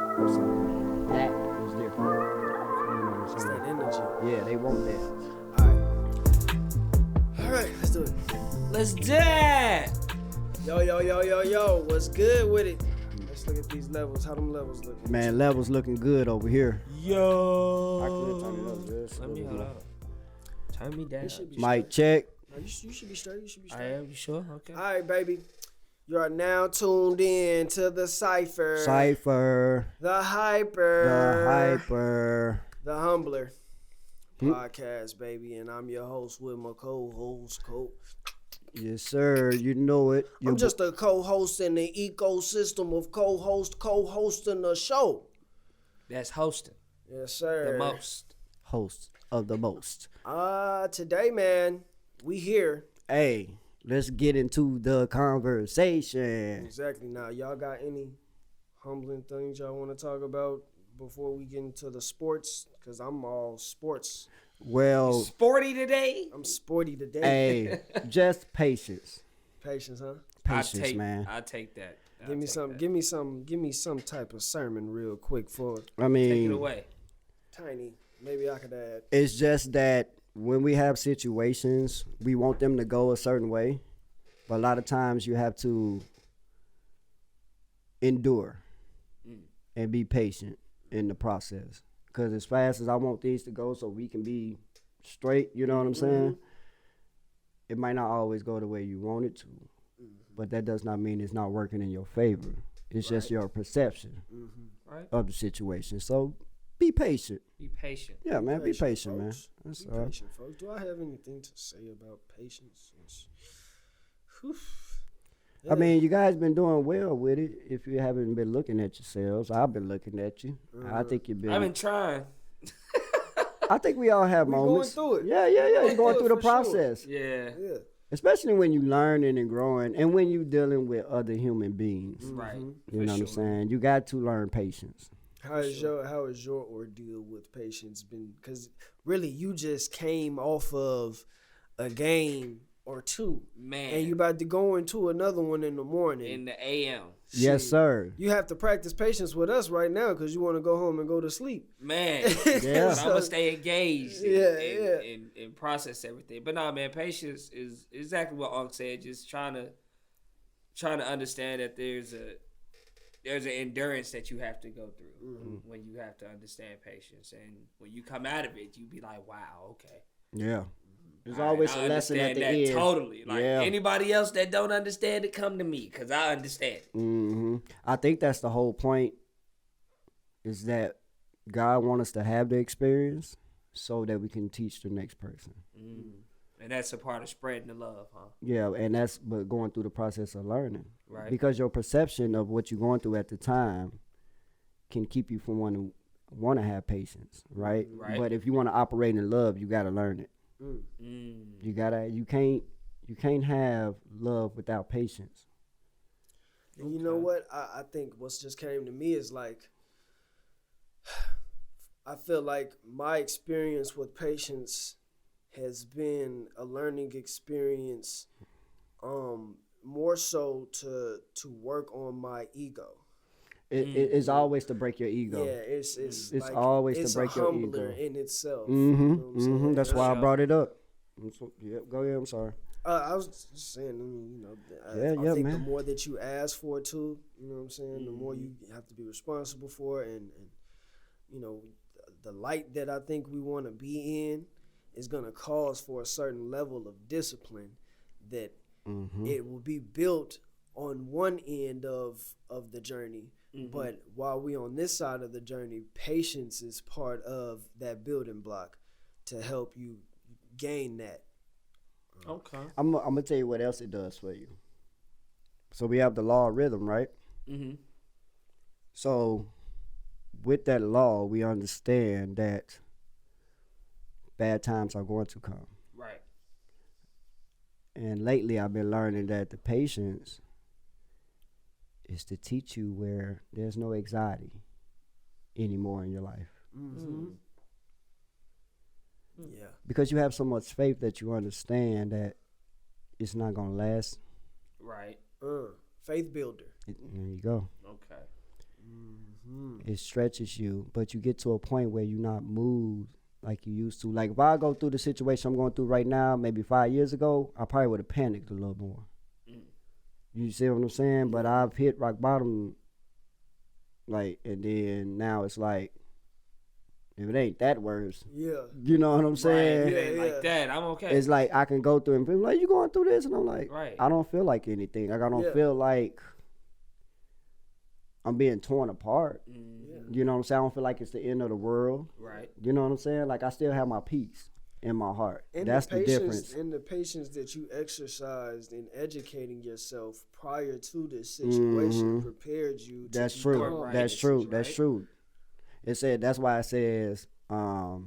That is different. You know what I'm It's that saying? energy. Yeah, they want that. All right, let's do it. Let's do it. Yo, what's good with it? Let's look at these levels. How them levels look? Man, levels looking good over here. Yo. I could turn it up just a Let me little hold bit. up. Turn me down. You should be Mic straight. check. No, you should be straight. You should be I straight. am. You sure? Okay. All right, baby. You are now tuned in to the Cypher. Cypher. The Hyper. The Hyper. The Humbler podcast, baby. And I'm your host with my co-host, Yes, sir. You know it. I'm just a co-host in the ecosystem of co-hosting the show. That's hosting. Yes, sir. The most. host of the most. Today, man, we here. Hey, let's get into the conversation. Exactly. Now, y'all got any humbling things y'all want to talk about before we get into the sports? Because I'm all sports. Well, Sporty today. I'm sporty today. hey, just patience. Patience, huh? Patience, man. I take that. Give me some type of sermon real quick for I Take it mean, away. Tiny. Maybe I could add. it's just that when we have situations, we want them to go a certain way, but a lot of times you have to endure and be patient in the process. Because as fast as I want things to go so we can be straight, you know what I'm saying? It might not always go the way you want it to, but that does not mean it's not working in your favor. It's just your perception Right. of the situation. So be patient. Be patient. Yeah, man, be patient, man. folks. That's Be all. patient, folks. Do I have anything to say about patience? Whew. I mean, you guys been doing well with it. If you haven't been looking at yourselves, I've been looking at you. I think you've been. I've been trying. I think we all have We going moments. through it. Yeah. You're going through the for sure. process, Yeah. Yeah. especially when you learning and growing, and when you dealing with other human beings. Right. You For know what I'm sure. saying? You got to learn patience. How is your ordeal with patience been? Because really, you just came off of a game or two, Man. and you about to go into another one in the morning. in the AM. Yes, Shit. sir. You have to practice patience with us right now because you want to go home and go to sleep. Man. Yeah. I'm gonna stay engaged and process everything. But nah, man, patience is exactly what Unc said. Just trying to understand that there's an endurance that you have to go through when you have to understand patience, and when you come out of it, you be like, wow, okay. Yeah. There's All right, always I a lesson at understand the that end. totally. Like Yeah. anybody else that don't understand it, come to me because I understand it. I think that's the whole point. Is that God wants us to have the experience so that we can teach the next person. And that's a part of spreading the love, huh? Yeah, and that's but going through the process of learning. Right. Because your perception of what you're going through at the time can keep you from want to have patience, right? Right. But if you want to operate in love, you got to learn it. You can't have love without patience. And you know what? I think what's just came to me is like, I feel like my experience with patience has been a learning experience, more so to work on my ego. It's always to break your ego. Yeah, it's like, always it's to break a your humbler ego. in itself. You know what I'm saying? That's why I sure. brought it up. Go ahead. I'm sorry. I was just saying, I mean, you know, I think man. the more that you ask for too, you know what I'm saying, the more you have to be responsible for, and you know, the light that I think we want to be in is going to cause for a certain level of discipline that it will be built on one end of the journey. But while we on this side of the journey, patience is part of that building block to help you gain that. Okay. I'm gonna tell you what else it does for you. So we have the law of rhythm, right? So with that law, we understand that bad times are going to come. Right. And lately, I've been learning that the patience is to teach you where there's no anxiety anymore in your life. Yeah. Because you have so much faith that you understand that it's not gonna last. Right. Faith builder. There you go. Okay. It stretches you, but you get to a point where you're not moved like you used to. Like if I go through the situation I'm going through right now, maybe 5 years ago, I probably would have panicked a little more. You see what I'm saying? But I've hit rock bottom, like, and then now it's like, if it ain't that worse, you know what I'm saying? Right. It ain't like that. I'm okay. It's like I can go through and be like, you going through this? And I'm like, Right. I don't feel like anything. Like I don't feel like I'm being torn apart. You know what I'm saying? I don't feel like it's the end of the world. Right. You know what I'm saying? Like I still have my peace in my heart. And that's the difference. And the patience that you exercised in educating yourself prior to this situation prepared you to That's true. become That's this, true. right? That's true. It said that's why it says the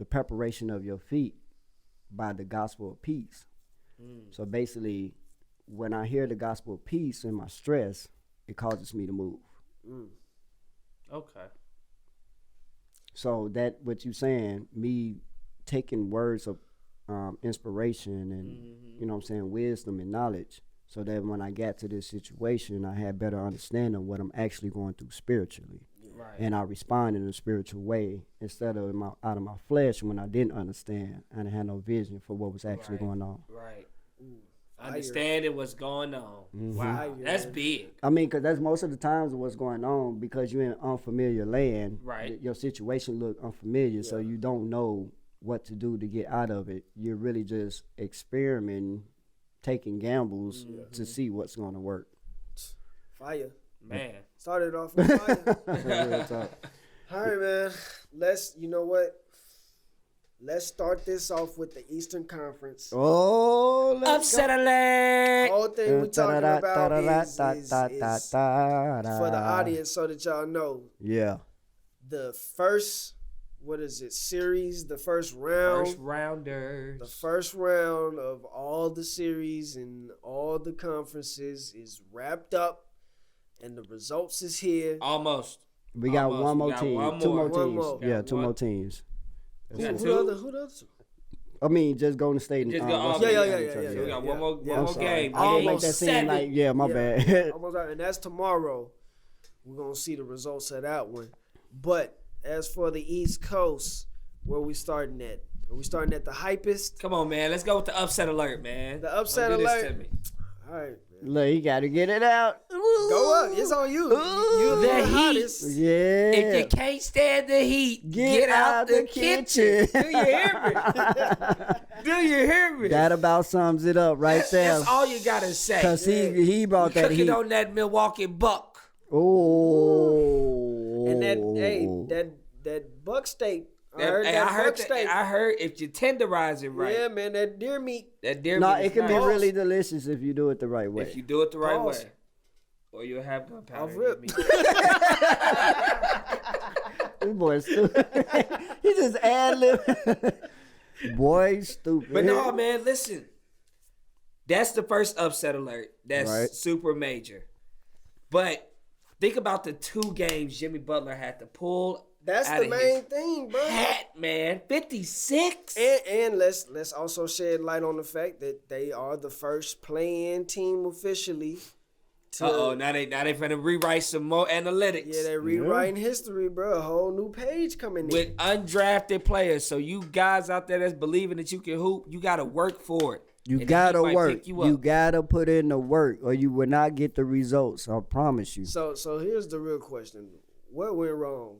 preparation of your feet by the gospel of peace. So basically, when I hear the gospel of peace in my stress, it causes me to move. Okay. So that what you saying, me taking words of inspiration and you know what I'm saying, wisdom and knowledge, so that when I got to this situation, I had better understanding of what I'm actually going through spiritually. Right. And I respond in a spiritual way instead of out of my flesh when I didn't understand and I had no vision for what was actually going on. Right. Understanding what's going on. Wow, that's big. I mean, because that's most of the times what's going on, because you're in unfamiliar land. Right. Your situation look unfamiliar, so you don't know what to do to get out of it. You're really just experimenting, taking gambles to see what's going to work. Fire. Man. Started off with fire. All right, man. You know what? Let's start this off with the Eastern Conference. Oh, Upset alert! The whole thing we're talking about is for the audience, so that y'all know. Yeah. The first, series, the first round. First rounders. The first round of all the series and all the conferences is wrapped up, and the results is here. Almost. We got one more team. Two more One teams. more. Yeah, two more teams. Who the other two? I mean, just Golden State and Just go, yeah. We got one more game. I didn't make that seem like, my bad. Almost right, and that's tomorrow. We're gonna see the results of that one. But as for the East Coast, where we starting at? Are we starting at the hypest? Come on, man. Let's go with the upset alert, man. The upset Don't do this alert. to me. All right, man. Look, you got to get it out. Go up. It's on you. You're The the heat. hottest. Yeah. If you can't stand the heat, get out the kitchen. Do you hear me? Do you hear me? That about sums it up right there. That's all you gotta say. Because he brought that Cooking heat. on that Milwaukee Buck. Oh. And that buck steak. I heard buck steak. I heard if you tenderize it right. Yeah, man, that deer meat. That deer No, meat it is can be nice. really delicious if you do it the right way. If you do it the right Pause. way. Or you'll have gunpowder Off in your rip. meat. This boy stupid. He just ad-lib. Boy, stupid. But no, man, listen. That's the first upset alert. That's Right. super major. But think about the 2 games Jimmy Butler had to pull. That's out the of main his thing, bro. hat, man. 56. And let's also shed light on the fact that they are the first play-in team officially. Now they finna rewrite some more analytics. Yeah, they're rewriting history, bro. A whole new page coming in. With undrafted players. So you guys out there that's believing that you can hoop, you gotta work for it. You And gotta he might work. pick You up. gotta put in the work, or you will not get the results. I promise you. So here's the real question: what went wrong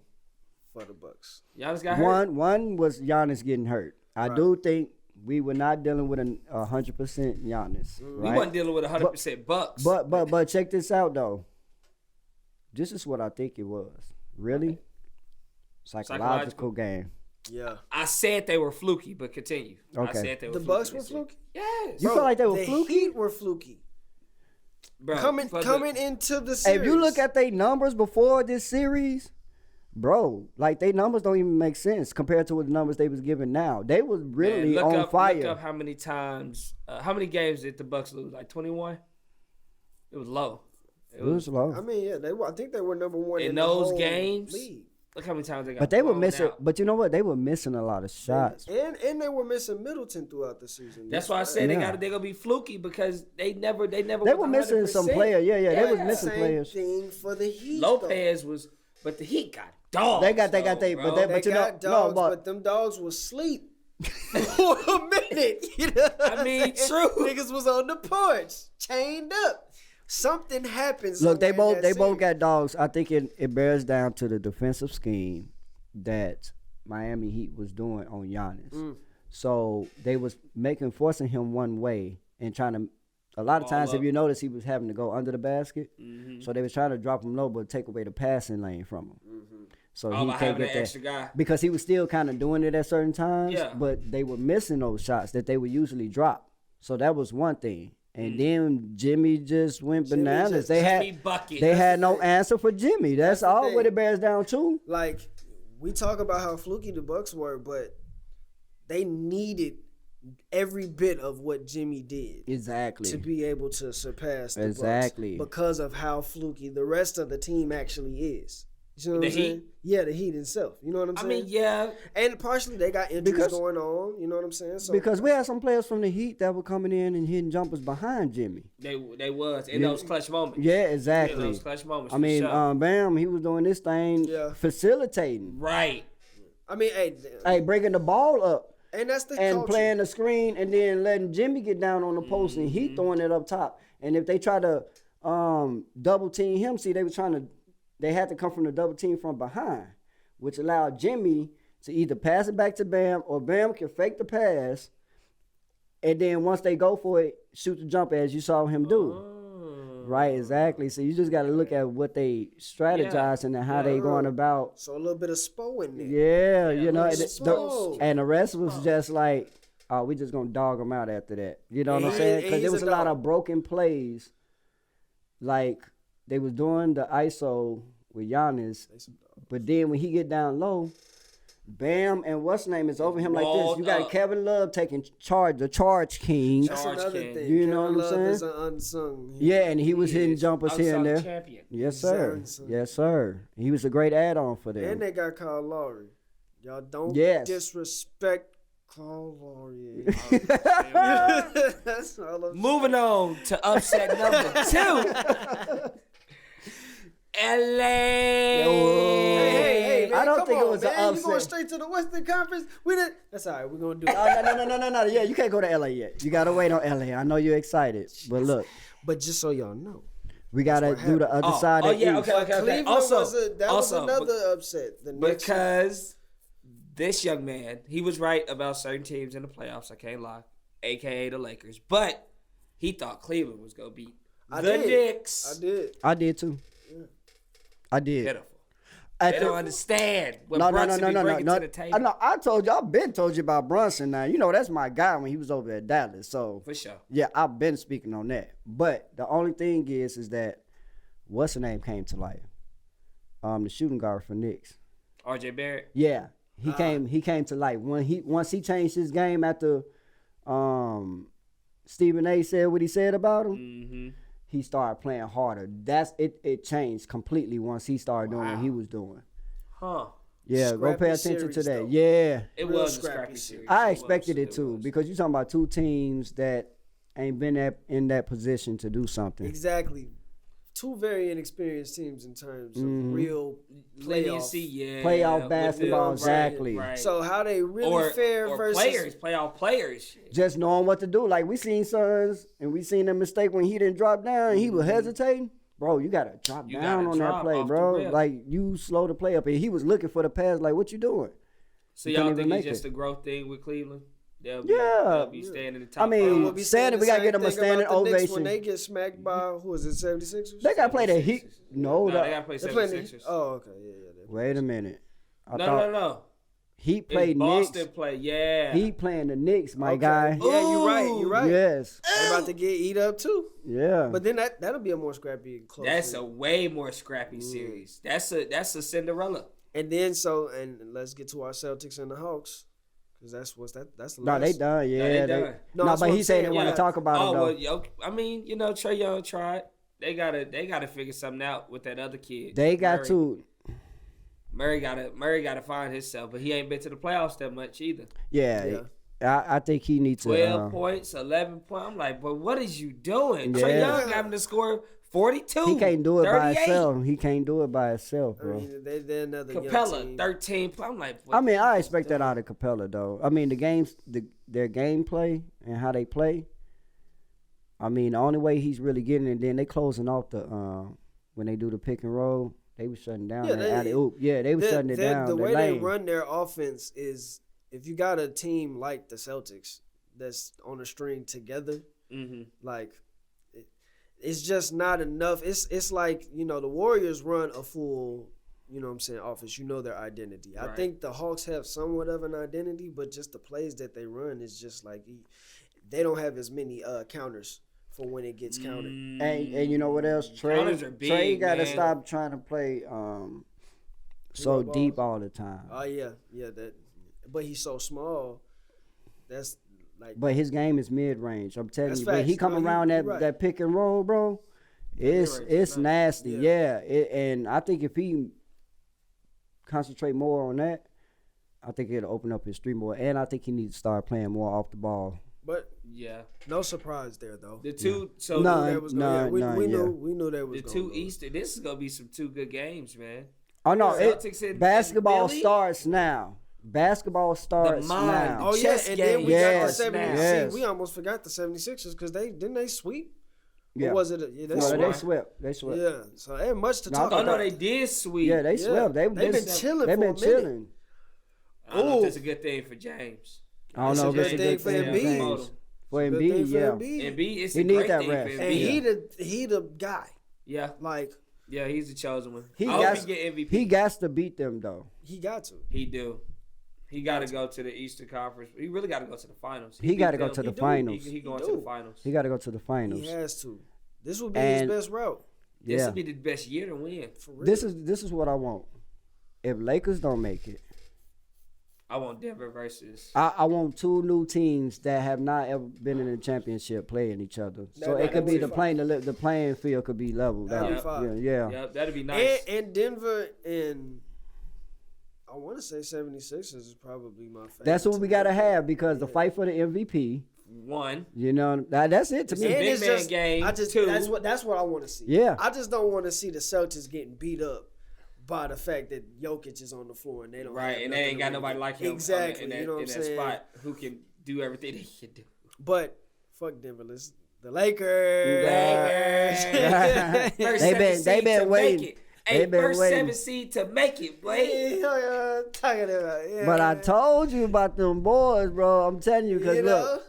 for the Bucks? Giannis got hurt. One was Giannis getting hurt. I Right. do think we were not dealing with 100% Giannis. We Right? wasn't dealing with 100% Bucks. But check this out though. This is what I think it was. Really? Psychological game. Yeah, I said they were fluky, but continue. I Okay. said they were the fluky Bucks were this year. fluky. Yes. You feel like they were the fluky? Heat were fluky. Bro, Coming into the series. If you look at their numbers before this series, bro, like their numbers don't even make sense compared to what the numbers they was giving now. They was really on fire. Look up how many times, how many games did the Bucks lose? Like 21? It was low. It was low. I mean, yeah, I think they were number one In in the those whole games? league. Look how many times they got. But they were blown missing. out. But you know what? They were missing a lot of shots. And they were missing Middleton throughout the season. That's why I said Yeah. they're gonna be fluky because they never. They was were missing some 100%. players. Yeah, they was Yeah. missing Same players. thing for the Heat. Lopez was, but the Heat got dogs. They got though, they, bro. but they, They but you know, got dogs, no, but them dogs was asleep for a minute. You know what I mean, I'm saying? true. Niggas was on the porch, chained up. Something happens. look, they somewhere in both that series. got dogs. I think it bears down to the defensive scheme that Miami Heat was doing on Giannis. So they was forcing him one way and trying to. A lot of Ball times, up. if you notice, he was having to go under the basket. Mm-hmm. So they was trying to drop him low, but take away the passing lane from him. So Oh, he by can't having get an that extra guy. because he was still kind of doing it at certain times. Yeah. But they were missing those shots that they would usually drop. So that was one thing. And then Jimmy just went Jimmy bananas. just- They Jimmy had bucket. they had no thing. answer for Jimmy. That's the all thing. what it bears down to. Like, we talk about how fluky the Bucks were, but they needed every bit of what Jimmy did Exactly. to be able to surpass the Exactly. Bucks because of how fluky the rest of the team actually is. You know what The I'm saying? Heat? Yeah, the Heat itself. You know what I'm I saying? mean, yeah. And partially they got injuries Because- going on. You know what I'm saying? So Because we had some players from the Heat that were coming in and hitting jumpers behind Jimmy. They was in Yeah. those clutch moments. Yeah, In exactly. those clutch moments. I for mean, sure. Bam, he was doing this thing, Yeah. facilitating. right. I mean, Hey, breaking the ball up. and that's the And culture. playing the screen and then letting Jimmy get down on the post and he throwing it up top. And if they try to double team him, see they had to come from the double team from behind, which allowed Jimmy to either pass it back to Bam or Bam can fake the pass. And then once they go for it, shoot the jump as you saw him do. Right, exactly. So you just got to look at what they strategizing and how they going about. So a little bit of Spo in there. Yeah, you know, Little Spo. and the rest was just like, oh, we just gonna dog them out after that. You know what I'm He- saying? Because he's there was a a lot dog. of broken plays. Like they was doing the ISO with Giannis, but then when he get down low, Bam and what's his name is over him like this. Walled You got up. Kevin Love taking charge, the charge king. That's Charge another King. thing. You know Kevin what I'm Love is saying? an unsung. Yeah, and he was hitting is jumpers here and unsung there. champion. Yes, sir. Exactly. Yes, sir. He was a great add-on for them. And they got Kyle Lowry. Y'all don't Yes. disrespect Kyle Lowry. That's all I'm Moving on to upset number 2. LA. Hey, man, I don't come think it on, was an man. You upset. going straight to the Western Conference? We did. That's all right. We're gonna do it. No. Yeah, you can't go to LA yet. You gotta wait on LA. I know you're excited, but look, But just so y'all know, we gotta what do the other Oh, side oh, of yeah, East. okay. Cleveland Also- was also, another upset. The Knicks. Because this young man, he was right about certain teams in the playoffs. I can't lie, aka the Lakers. But he thought Cleveland was gonna beat I the did. Knicks. I did. I did too. I did. Pitiful. At They the- don't understand what No. Brunson be bringing to the table. I know. I told you. I've been told you about Brunson. Now you know that's my guy when he was over at Dallas. So For sure. yeah, I've been speaking on that. But the only thing is that what's the name came to life. The shooting guard for Knicks. RJ Barrett. Yeah, he came to light once he changed his game after Stephen A said what he said about him. Mm-hmm. He started playing harder. That's it. It changed completely once he started doing what he was doing. Huh. Yeah, go pay Scrappy attention to series, that. though. Yeah, It Real was a scrappy scrappy series. series. I It expected was. it too was. because you're talking about two teams that ain't been in that position to do something. Exactly. Two very inexperienced teams in terms of Mhm. real Plenty of playoff. Playoff with basketball, right, exactly. right. So how they really fare or versus players, playoff players. Shit. Just knowing what to do. Like we seen Suns and we seen a mistake when he didn't drop down and he was hesitating. Bro, you gotta drop You down gotta on that drop play, off the bro. rip. Like you slow the play up and he was looking for the pass. Like what you doing? So You y'all couldn't think even it's make just it. a growth thing with Cleveland? They'll be staying in the top I mean, five. We'll be standing, saying we the gotta get same them a thing standing about the Knicks ovation. when they get smacked by who is it, 76ers? They gotta play the Heat. No, No, they gotta play They playing the- 76ers. Oh, okay, yeah. They wait a minute. I no, thought no. Heat It's played Boston Knicks. play, yeah. Heat playing the Knicks, my Okay. guy. Yeah, you're right. You're right. Yes. They about to get eat up too. Yeah. But then that'll be a more scrappy and close. That's a one. way more scrappy series. That's a Cinderella. And then and let's get to our Celtics and the Hawks. Because that's the No, last. they done. Yeah, they they done. No, No, that's but what he I'm said they saying, want yeah. to talk about it though. well, I mean, Trae Young tried. They gotta figure something out with that other kid. They got Murray. to. Murray gotta find himself, but he ain't been to the playoffs that much either. Yeah. I think he needs 12 to. points, 11 points. I'm like, but what is you doing? Yeah. Trae Young having to score 42. He can't do it 38. by himself. He can't do it by himself, I bro. mean, they're another young Capella, team. 13. I'm like, what I mean, I expect that out of Capella, though. I mean, their gameplay and how they play. I mean, the only way he's really getting it, then they closing off the when they do the pick and roll, they was shutting down that alley-oop. Yeah, they was shutting it down. The way lane. they run their offense is if you got a team like the Celtics that's on a string together, like it's just not enough. It's like, you know, the Warriors run a full, you know what I'm saying, offense. You know their identity. Right. I think the Hawks have somewhat of an identity, but just the plays that they run is just like they don't have as many counters for when it gets counted. And you know what else? Counters are big, Trey got to man. stop trying to play so balls. deep all the time. Oh yeah, that. But he's so small. That's like. But his game is mid range. I'm telling That's you, when he facts. come No, around you're right. that pick and roll, bro, it's Mid-range is nasty. Yeah. Yeah, and I think if he concentrate more on that, I think it'll open up his street more. And I think he needs to start playing more off the ball. But Yeah. no surprise there though. The two, so None. That was going. None, We yeah. knew that was the going two on. Eastern, this is going to be some two good games, man. Oh no, Celtics and basketball Philly? starts now. Basketball starts mind. now. Oh yeah, Chess and then we game. got the Yes, 76ers. yes. See, we almost forgot the 76ers because didn't they sweep? Yeah. Or was it? Yeah, they No, swept. they swept. They swept. Yeah, so they had much to No, talk I Oh, about. no, they did sweep. Yeah, they Yeah. swept. They've been chilling They've for a been minute. chilling. I don't know if Ooh. that's a good thing for James. I don't It's know a if it's a good good thing for thing Embiid. James. For Good thing Embiid, for yeah. Embiid. Embiid, it's He a need great that thing rest. for And Embiid. he the guy. Yeah, Like yeah, he's the chosen one. He I hope got he get MVP. he got to beat them though. he got to. He do. He got to go to the Eastern Conference. He really got to go to the finals. He got to beat go them. to the He do. finals. He going He to the do. finals. He got to go to the finals. He has to. This would be And- his best route. This Yeah. would be the best year to win. For real. This is what I want. If Lakers don't make it, I want Denver versus. I want two new teams that have not ever been in a championship playing each other. So That it could be would the be playing field could be leveled That'd out. be fine. Yeah. Yeah, that'd be nice. And Denver and I want to say 76ers is probably my favorite. That's what we got to team. have because the fight for the MVP, One. you know, that's it to It's me. a And big it's man just, game, I just too. that's what I want to see. Yeah. I just don't want to see the Celtics getting beat up by the fact that Jokic is on the floor and they don't Right, have and they nothing ain't to got really nobody do. like him exactly. in that, You know what in I'm that saying? spot who can do everything they can do. But fuck Denver. Let's the Lakers. Lakers. First They seven been- seed they been to waiting. Make it. They Hey, been first waiting. 7 seed to make it, boy. Yeah, talking about, yeah. But I told you about them boys, bro. I'm telling you, because You look, know?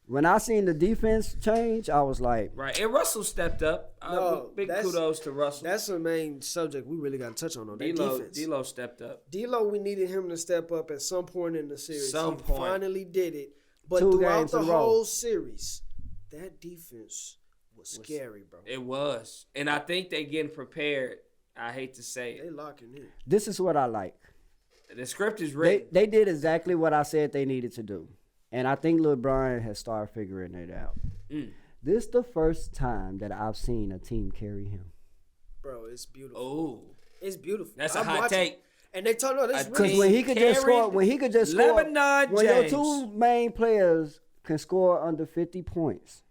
when I seen the defense change, I was like, Right, and Russell stepped up. No, Big that's- kudos to Russell. That's the main subject we really got to touch on that defense. D'Lo stepped up. D'Lo, we needed him to step up at some point in the series. Some He point. finally did it. But 2 throughout games the in a row. whole series, that defense was scary, bro. It was, and I think they getting prepared. I hate to say They it. locking in. this is what I like. The script is They written. they did exactly what I said they needed to do. And I think LeBron has started figuring it out. This the first time that I've seen a team carry him. Bro, it's beautiful. Oh, It's beautiful. that's a I'm hot watching. take. And they told no, this A really Because when he could just carried score, Lebanon when your James. two main players can score under 50 points,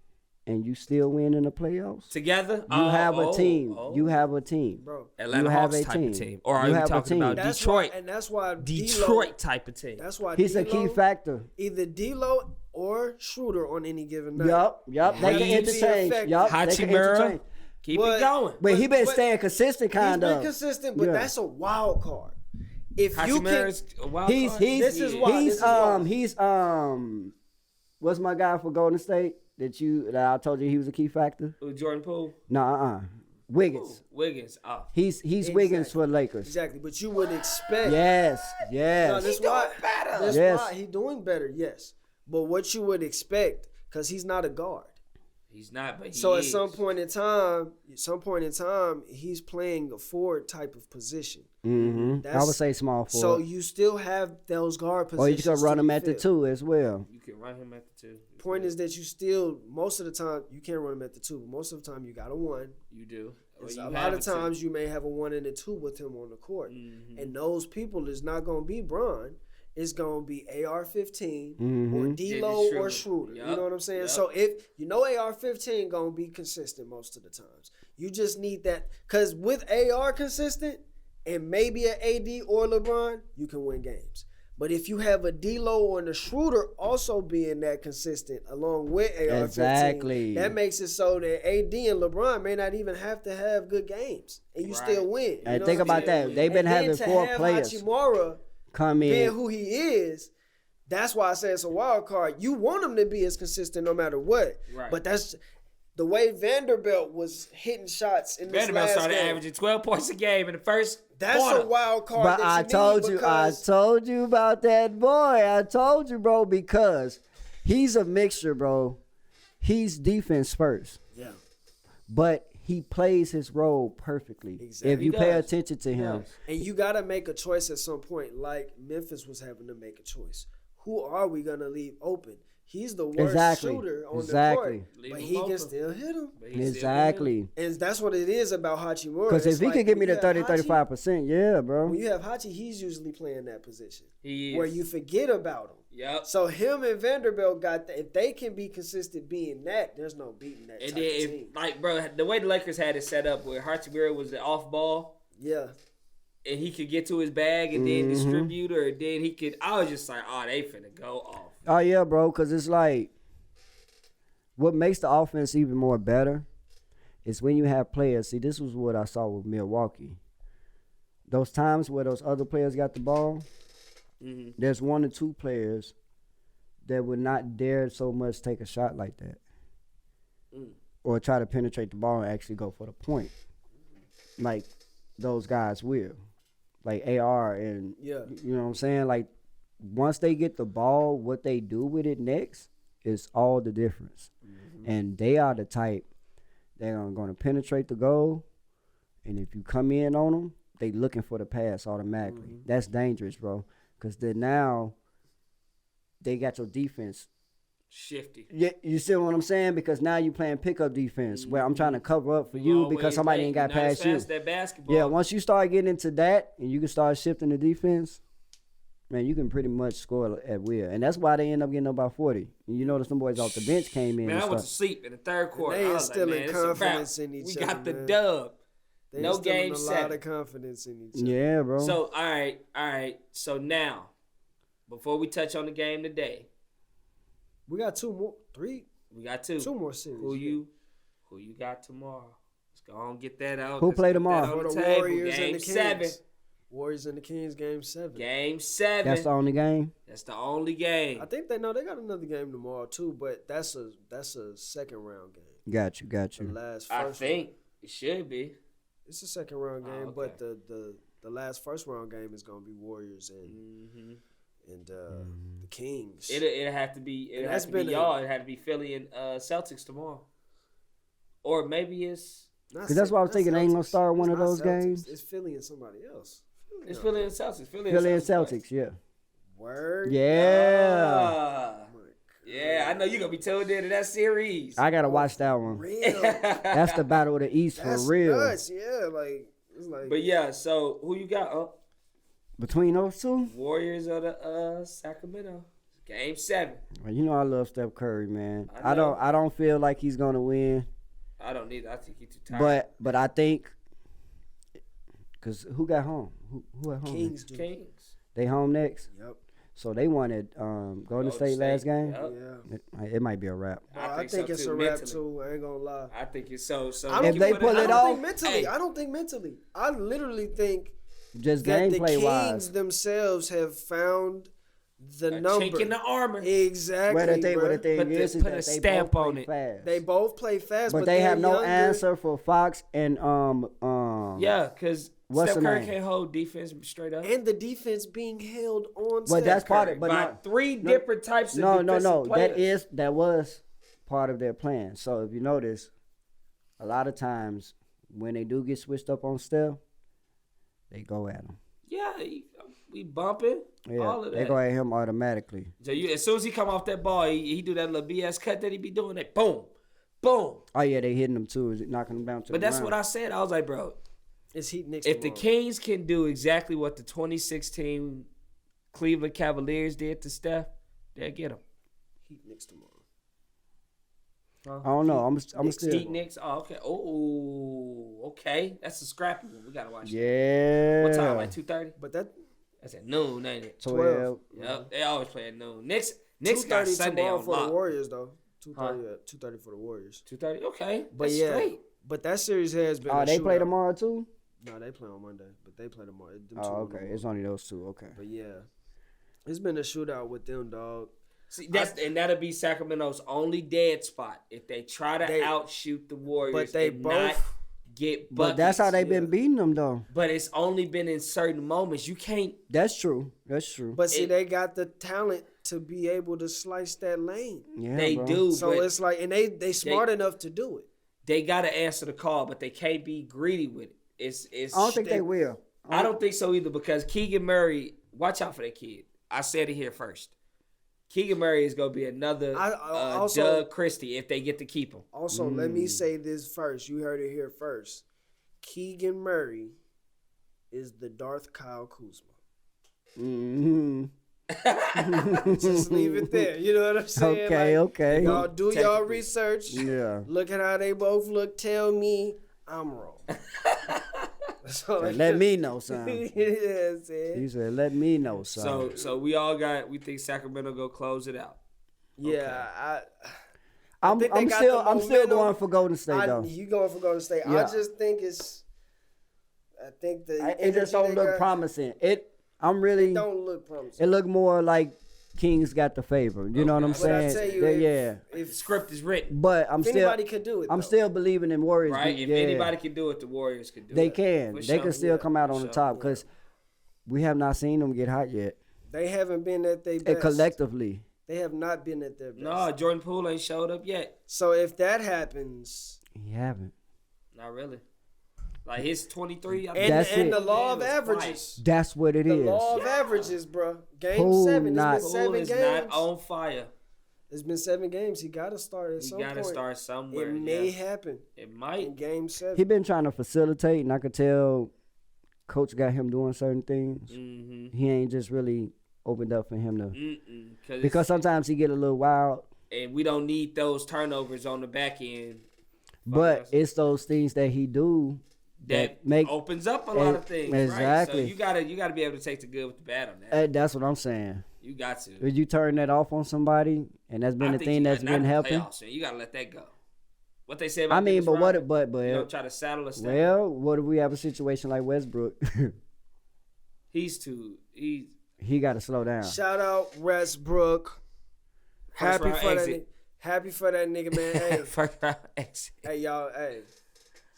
and you still win in the playoffs, Together, you have a team. oh. You have a team. bro. Atlanta you have Hawks a type team. of team, or are You you have a talking team. about That's Detroit? why, and that's why Detroit type of team. That's why He's a key D'Lo- factor. Either D'Lo or Schroeder on any given night. Yup. They can He be interchange. effective. Yup. They can Hachimura. interchange. Keep But- it going. But he been But- staying consistent, He's kind been of. consistent, but Yeah. that's a wild card. If you can, Hachimura's a wild He's card. he's This is why- he's what's my guy for Golden State that I told you he was a key factor? Who, Jordan Poole, Nah, Wiggins. Wiggins. Oh, He's Wiggins for Lakers. exactly, but you would expect. Yes. No, that's He doing why. better. That's Yes. why he's doing better. Yes, but what you would expect, because he's not a guard. he's not, but he So at is. some point in time, he's playing a forward type of position. Mm-hmm. I That's- would say small forward. So you still have those guard positions. or you could run to him be at the filled. 2 as well. You can run him at the 2. Point is that you still, most of the time, you can't run him at the 2. But most of the time, you got a 1. You do. Or So you a lot have of a two. times you may have a 1 and a 2 with him on the court, Mhm. and those people is not gonna be Bron. It's gonna be AR-15 or Mhm. D-Lo Dennis or Schroeder. Schroeder. You Yup. know what I'm saying? Yup. So if you know AR-15 gonna be consistent most of the times, you just need that because with AR consistent and maybe an AD or LeBron, you can win games. But if you have a D-Lo and a Schroeder also being that consistent along with AR-15, Exactly. that makes it so that AD and LeBron may not even have to have good games, and you still Right. win. You And know think what I'm about saying? that. They've been And then having to 4 have players Hachimura come being in. who he is, that's why I say it's a wild card. You want him to be as consistent no matter what. Right. But that's the way Vanderbilt was hitting shots in this Vanderbilt last started game. averaging 12 points a game in the first That's quarter. a wild card. But that I you need told because you about that boy. I told you, bro, because he's a mixture, bro. He's defense first, Yeah. but he plays his role perfectly. Exactly. If you He pay does. attention to him. does. And you got to make a choice at some point, like Memphis was having to make a choice. Who are we going to leave open? He's the worst Exactly. shooter on Exactly. the court, Leave but him he open. can still hit him. But he's still Exactly. And that's what it is about Hachimura. Because if It's he like could give me when the you 30, have Hachi- 35%, yeah, bro. When you have Hachi, he's usually playing that position He is. where you forget about him. Yep. So him and Vanderbilt got that. If they can be consistent being that, there's no beating that And type then, of if, team. like, bro, the way the Lakers had it set up where Hachimura was the off ball Yeah. and he could get to his bag and then distribute, or then he could. I was just like, oh, they finna go off. Oh, yeah, bro, because it's like what makes the offense even more better is when you have players. See, this was what I saw with Milwaukee. Those times where those other players got the ball, Mm-hmm. there's 1 or 2 players that would not dare so much take a shot like that or try to penetrate the ball and actually go for the point like those guys will, like AR and Yeah. you know what I'm saying. Like once they get the ball, what they do with it next is all the difference. And they are the type they're going to penetrate the goal, and if you come in on them, they looking for the pass automatically. That's dangerous, bro. Because then now they got your defense. Shifty. Yeah, you see what I'm saying? Because now you playing pickup defense where I'm trying to cover up for you because somebody ain't got past you. That basketball. Yeah, once you start getting into that and you can start shifting the defense, man, you can pretty much score at will. And that's why they end up getting up by 40. And you notice them boys off the bench came in Man, and I went to stuff. sleep in the third quarter. They I was instilling like, man, it's a wrap. confidence in each We other, got the man. dub. They No instilling game a lot seven. of confidence in each other. Yeah, bro. So, all right. So now, before we touch on the game today, We got 2 more, 3, we got 2. 2 more series. Who you got tomorrow? Let's go on, get that out. Who Let's play get that tomorrow? on For the table. Warriors Game and the 7. Kings. Warriors and the Kings, game 7. Game 7. That's the only game? That's the only game. I think they got another game tomorrow too, but that's a second round game. Got you. The last first I think it should be. it's a second round game, okay. but the last first round game is gonna be Warriors and the Kings. It'll have to be. It'll have that's to been be a- y'all. It had to be Philly and Celtics tomorrow, or maybe it's Because that's what I was thinking. They ain't gonna start one of not those Celtics. games? It's Philly and somebody else. it's Philly and Celtics. Philly and play. Celtics, yeah. Word. Yeah. Ah. Yeah, I know you're gonna be tuned into that series. I got to watch that one. Real. That's the Battle of the East That's for real. nuts. Yeah, like it's like. But yeah, so who you got? Between those two, Warriors or the Sacramento? Game 7. well, you know I love Steph Curry, man. I know. I don't feel like he's gonna win, I don't need. I think he's too tired. but I think because who got home? Who at home? Kings do. Kings. They home next, Yep. so they wanted Golden State last game. Yep. Yeah. It might be a wrap. I think so it's too, a wrap mentally. too. I ain't gonna lie. I think it's so. I don't If they think- pull I it don't off- think mentally. Hey. I don't think mentally. I literally think Just that the gameplay Kings wise. themselves have found the a number. chink in the armor. Exactly. But the bruh. thing Put is a that they stamp both on play it. fast. They both play fast, but they they're have no younger. answer for Fox and Yeah, because What's Steph the Curry name? can't hold defense straight up. And the defense being held on. But Steph that's part Curry. of- but by no, 3 no, different types of No. defensive players. That was part of their plan. So if you notice, a lot of times when they do get switched up on Steph, they go at him. Yeah, we bumping. Yeah, all of they that. go at him automatically. So as soon as he come off that ball, he do that little BS cut that he be doing. That boom, Boom. Oh yeah, they hitting them too, is it knocking them down to But the that's ground. what I said. I was like, bro, It's Heat Knicks if the tomorrow. Kings can do exactly what the 2016 Cleveland Cavaliers did to Steph, they'll get him. Heat Knicks tomorrow. I don't know. I'm still. Heat Knicks. Oh, okay. Oh, okay. That's a scrappy one. We gotta watch. Yeah. What time? Like 2:30. But that That's at noon, ain't it? 12. Yep. They always play at noon. Knicks got 2:30 Sunday tomorrow on for the lock. Warriors though. 2:30 for the Warriors. 2:30. Okay. But That's yeah, straight. but that series has been. Oh, a they play shootout. tomorrow too. No, they play on Monday, but they play tomorrow. Them two Oh, on okay. tomorrow. It's only those two. Okay. But yeah, it's been a shootout with them, dog. See, and that'll be Sacramento's only dead spot if they try to outshoot the Warriors. But they and both not get buckets. But that's how they've been yeah. beating them though. But it's only been in certain moments. You can't. That's true. That's true. But see, they got the talent to be able to slice that lane. Yeah, They bro. do. So but it's like, and they smart enough to do it. they got to answer the call, but they can't be greedy with it. It's. I don't think they will. I don't think so either because Keegan Murray. Watch out for that kid. I said it here first. Keegan Murray is gonna be another also- Doug Christie if they get to keep him. Also, let me say this first. You heard it here first. Keegan Murray is the Darth Kyle Kuzma. Mm-hmm. Just leave it there. You know what I'm saying? Okay, okay. Y'all do y'all Technically. research. Yeah. Look at how they both look. Tell me I'm wrong. That's all I Let can- me know, son. Yeah, see? He said, "Let me know, son." So we think Sacramento go close it out. Yeah, I'm think they got still the momentum. going for Golden State though. you going for Golden State? Yeah. I just think I think the It just don't energy they look got, promising. I'm really. Don't look promising. It look more like Kings got the favor. You know what I'm But I saying? tell you, They- if, yeah. The if, script is written, But I'm if still. anybody could do it, I'm though. still believing in Warriors. right? If yeah. anybody can do it, the Warriors can do They it. can. For They sure. can still come out on For the sure. top because we have not seen them get hot yet. They haven't been at their And best. collectively. They have not been at their best. No, Jordan Poole ain't showed up yet. So if that happens, He haven't. Not really. Like his 23. I and, That's and it. the law of Yeah, it was averages, That's what it the is. law of averages, bro. Game Poole 7. not- It's been Poole 7 is games. not on fire. It's been 7 games. He got to start at He some got to point. start somewhere. It may yeah. happen It in might. Game 7. He been trying to facilitate, and I could tell Coach got him doing certain things. Mm-hmm. He ain't just really opened up for him to. Mm-mm. Because sometimes he get a little wild, and we don't need those turnovers on the back end. but us. it's those things that he do That make. opens up a lot of things. Exactly. Right? So you gotta be able to take the good with the bad on that. That's what I'm saying. You got to. If you turn that off on somebody, and that's been I the think thing you that's got- been not in the helping. playoffs, man. You gotta let that go. What they say about I mean, Dennis but what? Rodman, But you don't try to saddle us down. well, what if we have a situation like Westbrook? He's too. He got to slow down. Shout out Westbrook. First round exit. Happy for that nigga, man. Hey, First round exit. hey, y'all. Hey,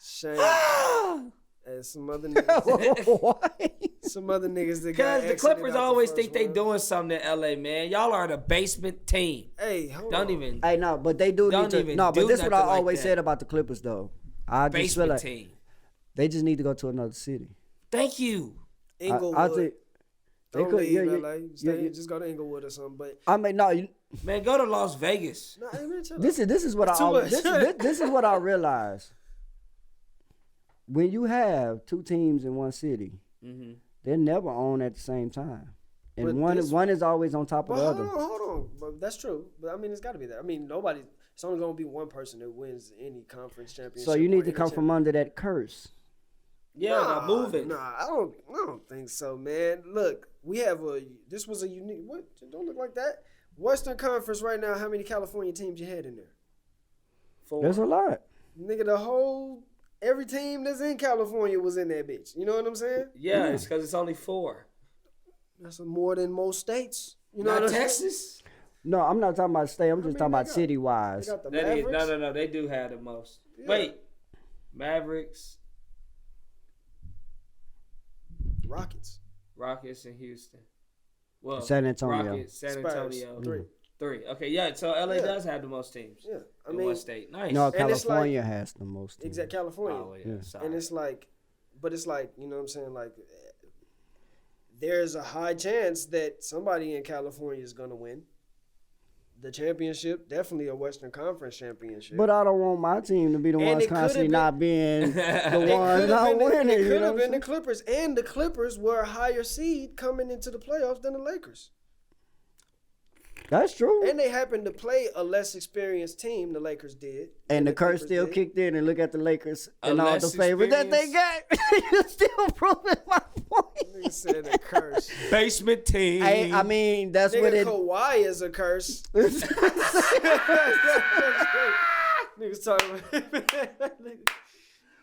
Shane. Ah! And some other niggas. What? Some other niggas that got Because the exited Clippers out the always first think they round. doing something in LA, man. Y'all are the basement team. Hey, hold Don't on. even Hey, no, but they do Don't need to. even No, do but this is what I nothing like always that. said about the Clippers, though. I just feel basement like team. they just need to go to another city. Thank you. Inglewood. I think they Don't could. leave Yeah, LA. Stay, yeah. Just go to Inglewood or something. But I mean, no. Man, go to Las Vegas. no, hey, man, chill This is what I Too always, much. this is what I realize. When you have two teams in one city, Mm-hmm. they're never on at the same time, and But one this- is always on top of Well, the hold other. on, hold on. But that's true. But I mean, it's got to be that. I mean, nobody. It's only going to be one person that wins any conference championship. So you or need to any come from under that curse. Yeah, now move it. Nah, I don't think so, man. Look, we have this was a unique. What? Don't look like that. Western Conference right now. How many California teams you had in there? 4. There's a lot. Nigga, every team that's in California was in that bitch. You know what I'm saying? Yeah, it's because it's only 4. That's more than most states. You know Not what I'm saying? Texas. No, I'm not talking about state. I'm just mean, talking they about got- city They wise. got the That is, Mavericks. no. They do have the most. Yeah. Wait, Mavericks, Rockets. Rockets, and Houston. Well, San Antonio. Rockets, San Spurs. Antonio, 3. Okay, yeah. So LA Yeah. does have the most teams Yeah, I in mean, one state. Nice. No, And it's California has the most. teams. exact California. Oh yeah. Yeah. Sorry. And it's like, but it's like, you know what I'm saying? Like, there's a high chance that somebody in California is gonna win. the championship, definitely a Western Conference championship. But I don't want my team to be the And ones it coulda constantly been- not being the It ones could not have been, winning. it You could know have what been I'm the Clippers, and the Clippers were a higher seed coming into the playoffs than the Lakers. saying? That's true. And they happened to play a less experienced team. The Lakers did, And the the curse Clippers still did. kicked in, and look at the Lakers A and all the less favors that they got. You still proving my point. Nigga said a curse. Basement team. I mean, that's what Nigga, it. Kawhi is a curse. Niggas talking about.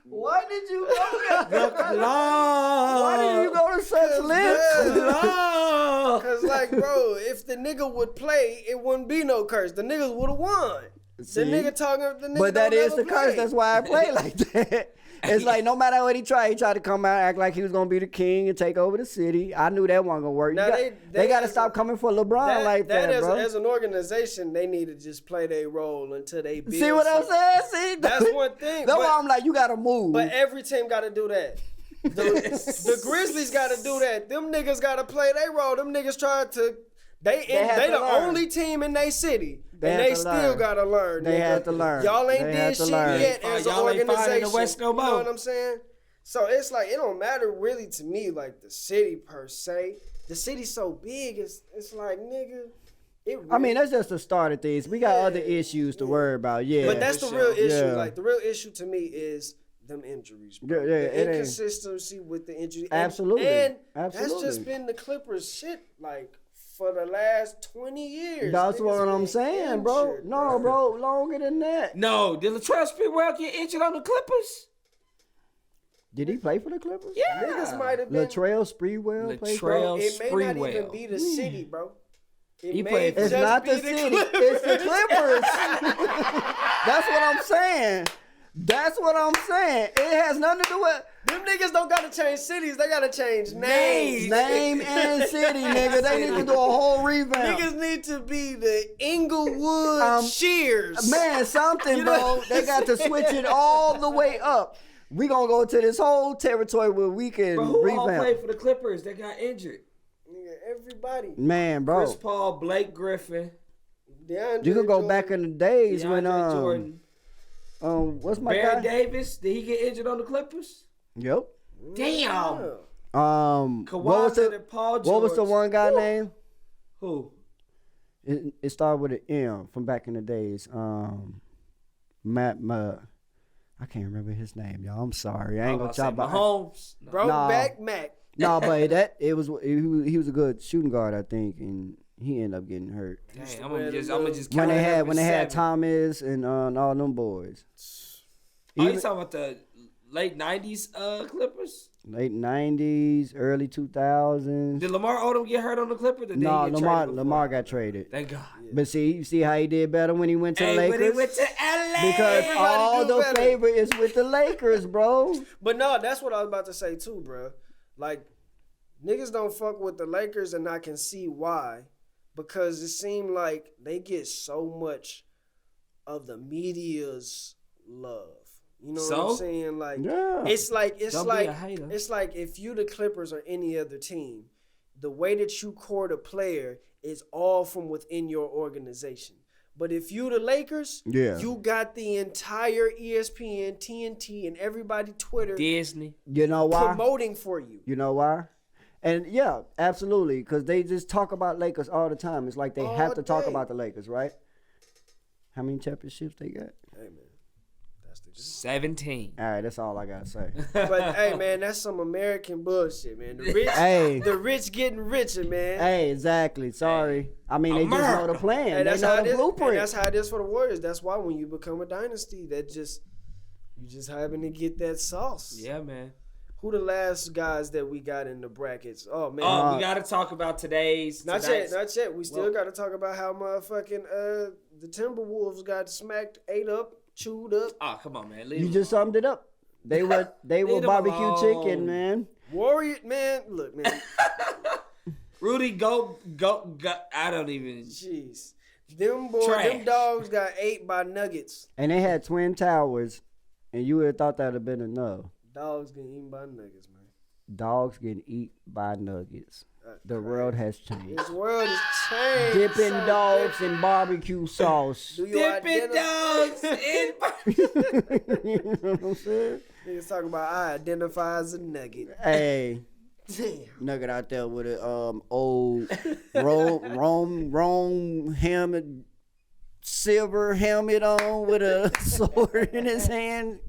Why did you go The club. Why did you go to such lengths? Club. Cause like, bro, if the nigga would play, it wouldn't be no curse. The niggas would have won. See? The nigga talking. The nigga But that don't is never the curse. play. That's why I play like that. It's like no matter what he tried to come out act like he was gonna be the king and take over the city. I knew that wasn't gonna work. Now They got to as stop coming for LeBron like that, as, bro. as an organization, they need to just play their role until they build. See what I'm something. saying? See, That's one thing. That's but, why I'm like, you gotta move. but every team got to do that. The Grizzlies got to do that. Them niggas got to play their role. Them niggas tried to. They have they to the learn. only team in their city, They and have they to still learn. gotta learn. They nigga. have to learn. Y'all ain't They did have to shit learn. yet as an Y'all ain't finding organization. the West no You know more. what I'm saying? So it's like it don't matter really to me, like the city per se. The city's so big, it's like nigga. It really, I mean, that's just the start of things. We got Yeah, other issues to worry about. Yeah, but that's for the sure. real issue. Yeah. Like the real issue to me is them injuries, bro. Yeah, yeah, the it ain't- inconsistency with the injury. Absolutely. And that's Absolutely. just been the Clippers shit like for the last 20 years. That's Niggas what I'm been saying, bro. injured, No, bro, longer than that. No, did Latrell Sprewell get injured on the Clippers? Did he play for the Clippers? Yeah. Niggas might have been. Latrell Sprewell played for. Latrell It may not even Sprewell. be the city, bro. It He may played for- It's just not be the city. It's the Clippers. That's what I'm saying. That's what I'm saying. It has nothing to do with Them niggas don't gotta change cities. They gotta change names. name and city, nigga. They need to do a whole revamp. Niggas need to be the Inglewood Shears. Man, something, You know- bro. They got to switch it all the way up. We gonna go to this whole territory where we can But who all revamp. played for the Clippers that got injured? Nigga, everybody. Man, bro. Chris Paul, Blake Griffin, DeAndre You can go Jordan. back in the days when DeAndre Jordan, what's my Baron guy? Davis. Did he get injured on the Clippers? Yep. Damn. Yeah. Kawhi What was Leonard, the Paul George. what was the one guy name? Who? It started with an M from back in the days. Matt. I can't remember his name, y'all. I'm sorry. I ain't gonna talk about. Mahomes. No. Bro, Nah. back Mac. No, but he was a good shooting guard, I think, and he ended up getting hurt Dang, I'm gonna just when count they it had up when as they had 7. Thomas and all them boys. Oh, you Even talking about the late '90s Clippers? late '90s, early 2000s. Did Lamar Odom get hurt on the Clippers? Or did No, he get Lamar traded before? Lamar got traded. Thank God. But see, you see how he did better when he went to the Hey, Lakers. when he went to LA. Because Everybody all do the better. favor is with the Lakers, bro. But no, that's what I was about to say too, bro. Like, niggas don't fuck with the Lakers, and I can see why. Because it seemed like they get so much of the media's love. You know what I'm So? saying? Like, Yeah. it's like Don't be a hater. it's like if you the Clippers or any other team, the way that you court a player is all from within your organization. But if you the Lakers, Yeah. you got the entire ESPN, TNT, and everybody Twitter Disney. You know why? promoting for you. You know why? And yeah, absolutely, because they just talk about Lakers all the time. It's like they All have to talk day. about the Lakers, right? How many championships they got? Hey man, that's the. 17. All right, that's all I gotta say. But hey man, that's some American bullshit, man. The rich, Hey. the rich getting richer, man. Hey, exactly. Sorry. I mean, they just know the America. plan. Hey, They that's know how the it is. And blueprint. that's how it is for the Warriors. That's why when you become a dynasty, you just happen to get that sauce. Yeah, man. Who the last guys that we got in the brackets? Oh man, Oh, we got to talk about tonight's. not yet. We still Well- got to talk about how motherfucking the Timberwolves got smacked, ate up, chewed up. Oh, come on, man. Leave You him just alone. summed it up. They were Leave them barbecue alone. chicken, man. Warrior, man, look, man, Rudy, go. I don't even. jeez, them Trash. dogs got ate by Nuggets. And they had twin towers, and you would have thought that'd have been enough. Dogs getting eaten by Nuggets, man. Dogs getting eat by nuggets. The world has changed. This world has changed. Dipping son. dogs in barbecue sauce. Do you Dipping dogs in. You know what I'm saying? Niggas talking about I identify as a nugget. Hey, Damn. nugget out there with a old Rome helmet, silver helmet on with a sword in his hand,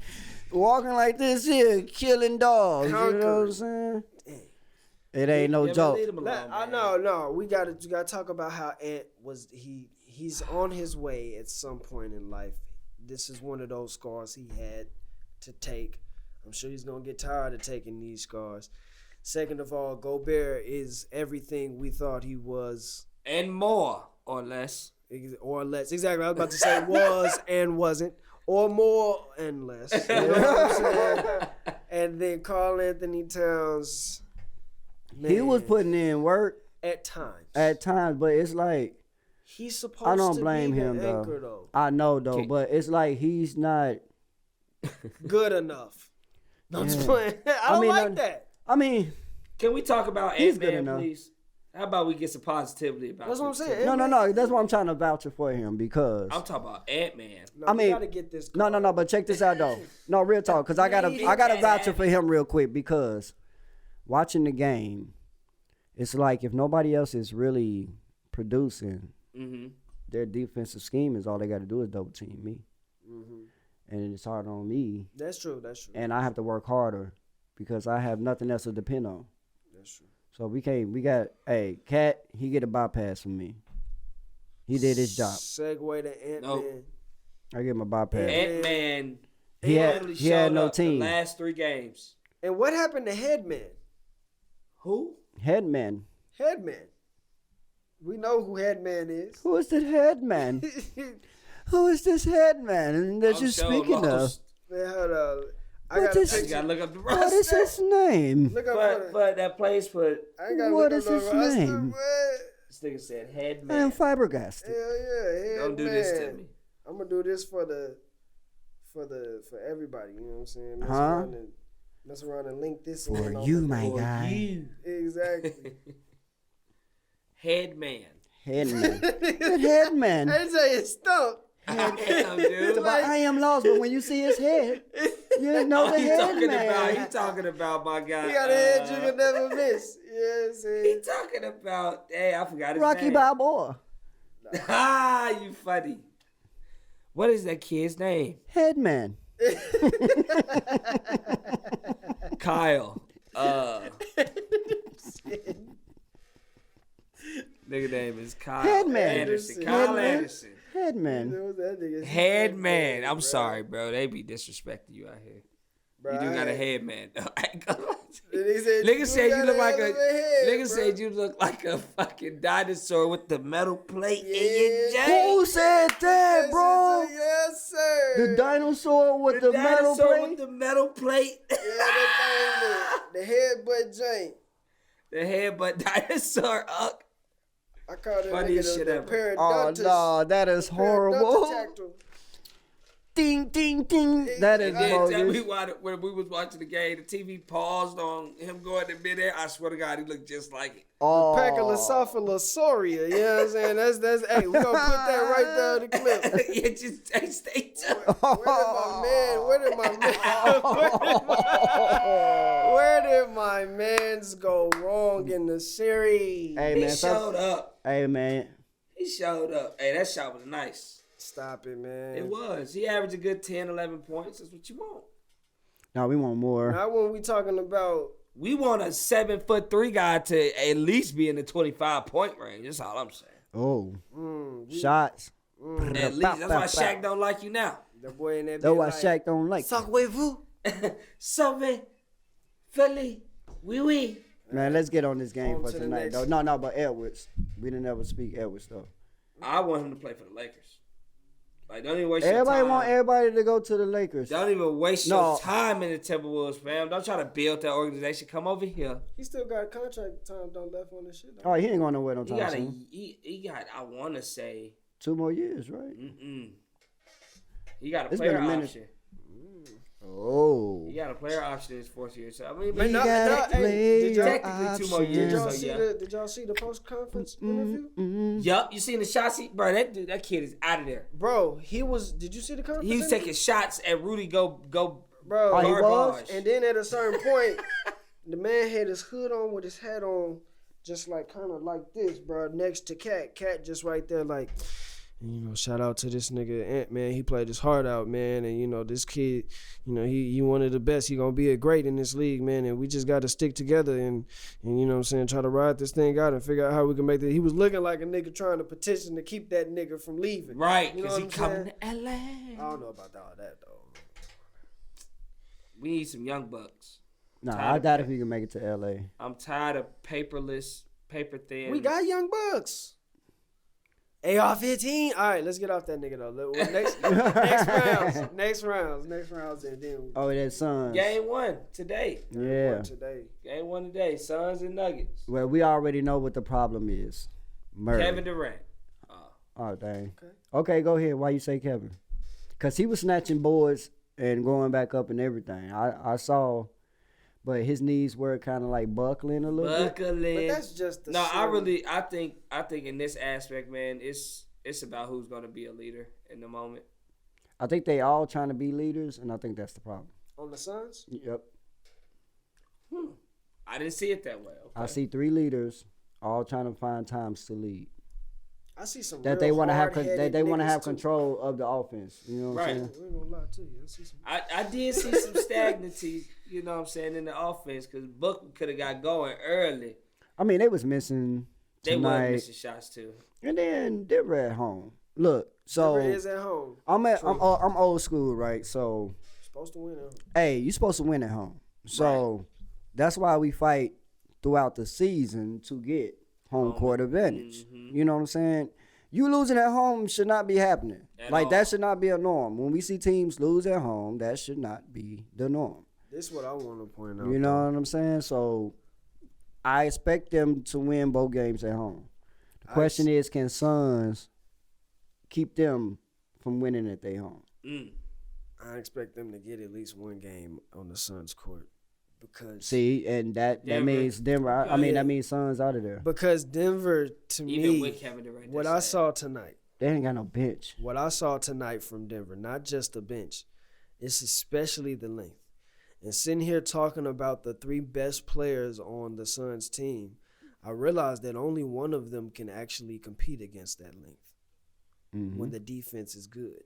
walking like this here, killing dogs. You know what I'm saying? It ain't no joke. No. We gotta talk about how Ant was. He's on his way at some point in life. This is one of those scars he had to take. I'm sure he's gonna get tired of taking these scars. Second of all, Gobert is everything we thought he was, and more or less. or less. Exactly. I was about to say was and wasn't, or more and less. You know what I'm saying? And then Karl Anthony Towns. Man, He was putting in work at times. but it's like He's supposed I don't to blame be the him anchor, though. I know though, Okay. but it's like he's not. Good enough. No, I'm just Yeah. playing. I don't like that. I mean, Can we talk about He's good Ant-Man, enough. please? How about we get some positivity about That's what I'm this? saying. no. That's why I'm trying to vouch for him because. I'm talking about Ant-Man. No, I we mean, gotta get this. No. But check this out though. No, real talk, because I gotta vouch for him real quick because watching the game, it's like if nobody else is really producing, Mm-hmm. their defensive scheme is all they got to do is double team me, and it's hard on me, That's true. and I have to work harder because I have nothing else to depend on. That's true. So we got Cat, he get a bypass from me. He did his job. Segue to Ant-Man. Nope. I give him a bypass. Ant-Man. He had literally he had showed no up team. The last 3 games. And what happened to Headman? Who? Headman. Headman. We know who Headman is. Who is this headman? Who is this headman that I'm you're so speaking of? lost. Man, hold on. I What got a is- You picture. gotta look up the What roster. is his name? Look up But that plays for. I ain't gotta What look is up his the roster, name? man. This nigga said I am Headman. flabbergasted. Hell yeah, Headman. Don't do this to me. I'm gonna do this for everybody. You know what I'm saying? Mess around and link this For in on you, the- my For guy. you. Exactly. Headman. Headman. Good headman. I say it's stunk. Damn, dude. But I am lost, but when you see his head, you know Oh, the he talking about. headman. He talking about my guy. He got a head you can never miss. You know what I'm He saying? talking about. Hey, I forgot his Rocky name. Balboa. Ah, you funny. What is that kid's name? Headman. Kyle. Nigga name is Kyle Headman. Anderson. Kyle Headman. Anderson. Headman. That nigga- Headman. I'm Bro. sorry, bro. They be disrespecting you out here. Bro, You do I got a ain't- headman. though. I ain't gonna lie to you. Nigga said You look like a head, nigga bro. said you look like a fucking dinosaur with the metal plate in your Yeah. Who jacket. said that, bro? Yes, sir. The dinosaur with the metal dinosaur plate? with the metal plate. Yeah, that thing, the headbutt joint. The headbutt dinosaur. I call it Funniest shit ever. the Oh, periodontus. no, that is horrible. Periodontal. Ding, ding, ding. That is And then tell me bogus. why when we was watching the game, the TV paused on him going to midair. I swear to God, he looked just like it. Oh. Pachylosophilosauria. You know what I'm saying? That's hey, we gonna put that right there in the clip. Yeah, just stay tuned. Where did my man? Where did my mans go wrong in the series? Hey, He man. showed up. Hey, man. He showed up. Hey, that shot was nice. Stop it, man. It was. He averaged a good 10, 11 points. That's what you want. No, we want more. Not when we talking about. We want a 7'3" guy to at least be in the 25-point range. That's all I'm saying. Oh. Shots. At least. That's why Shaq don't like you now. The boy in that That's bit why like, Shaq don't like. Sacrez-vous. Sauve, Philly, oui. Man, let's get on this game On for to the tonight, next. though. No, but Edwards. We didn't ever speak Edwards, though. I want him to play for the Lakers. Like, don't even waste Everybody your time. want everybody to go to the Lakers. Don't even waste No. your time in the Timberwolves, fam. Don't try to build that organization. Come over here. He still got contract time don't left on this shit. Though. Oh, he ain't going nowhere no He time got soon. he got. I want to say, 2 more years, right? he got a It's player been a minute. option. Oh. He got a player option in his 4th year. So I mean, You but gotta play your technically 2 more years. options. Did y'all see the post conference interview? Yup, you seen the shots? Bro, that kid is out of there. Bro, he was. Did you see the conference? He was interview? taking shots at Rudy Go. Bro, Oh, he was? garbage. and then at a certain point, the man had his hood on with his hat on, just like kind of like this, bro, next to Cat. Cat just right there, like, shout out to this nigga Ant, man. He played his heart out, man, and this kid, he one of the best. He gonna be a great in this league, man. And we just got to stick together and you know what I'm saying, try to ride this thing out and figure out how we can make it. He was looking like a nigga trying to petition to keep that nigga from leaving, Right, You know because what he I'm coming saying? to LA. I don't know about all that though. We need some young bucks. Nah, Tired I of doubt that. if he can make it to LA. I'm tired of paperless, paper thin. We got young bucks. AR-15. All right, let's get off that nigga though. Next rounds, and then Oh, that Suns. Game 1 today. Yeah. today. Game 1 today. Suns and Nuggets. Well, we already know what the problem is. Murray. Kevin Durant. Oh, dang. Okay. Okay, go ahead. Why you say Kevin? Because he was snatching boards and going back up and everything. I saw, but his knees were kind of like buckling a little bit. Buckling. But that's just the No, shit. I think in this aspect, man, it's about who's going to be a leader in the moment. I think they all trying to be leaders, and I think that's the problem. On the Suns. Yep. I didn't see it that way. Okay. I see 3 leaders all trying to find times to lead. I see some That real they want to have hard-headed they want to niggas, have too. control of the offense. You know what Right. I'm saying? We ain't gonna lie to you. I see some. I did see some stagnancy, you know what I'm saying, in the offense because Book could have got going early. I mean, they was missing They were tonight, missing shots too. and then Denver at home. Look, so Denver is at home. I'm old school, right? So Supposed to win at home. hey, you're supposed to win at home. So that's why we fight throughout the season to get home court advantage. You know what I'm saying? You losing at home should not be happening. At Like all. that should not be a norm. When we see teams lose at home, that should not be the norm. This is what I want to point out. You know what I'm saying? So I expect them to win both games at home. The question is, can Suns keep them from winning at their home? I expect them to get at least one game on the Suns court because See, and that Denver. means Denver. I mean, Yeah. that means Suns out of there. Denver to Even me, with Kevin Durant. what that's I sad. saw tonight. They ain't got no bench. What I saw tonight from Denver, not just the bench, it's especially the length. And sitting here talking about the 3 best players on the Suns team, I realized that only one of them can actually compete against that length when the defense is good.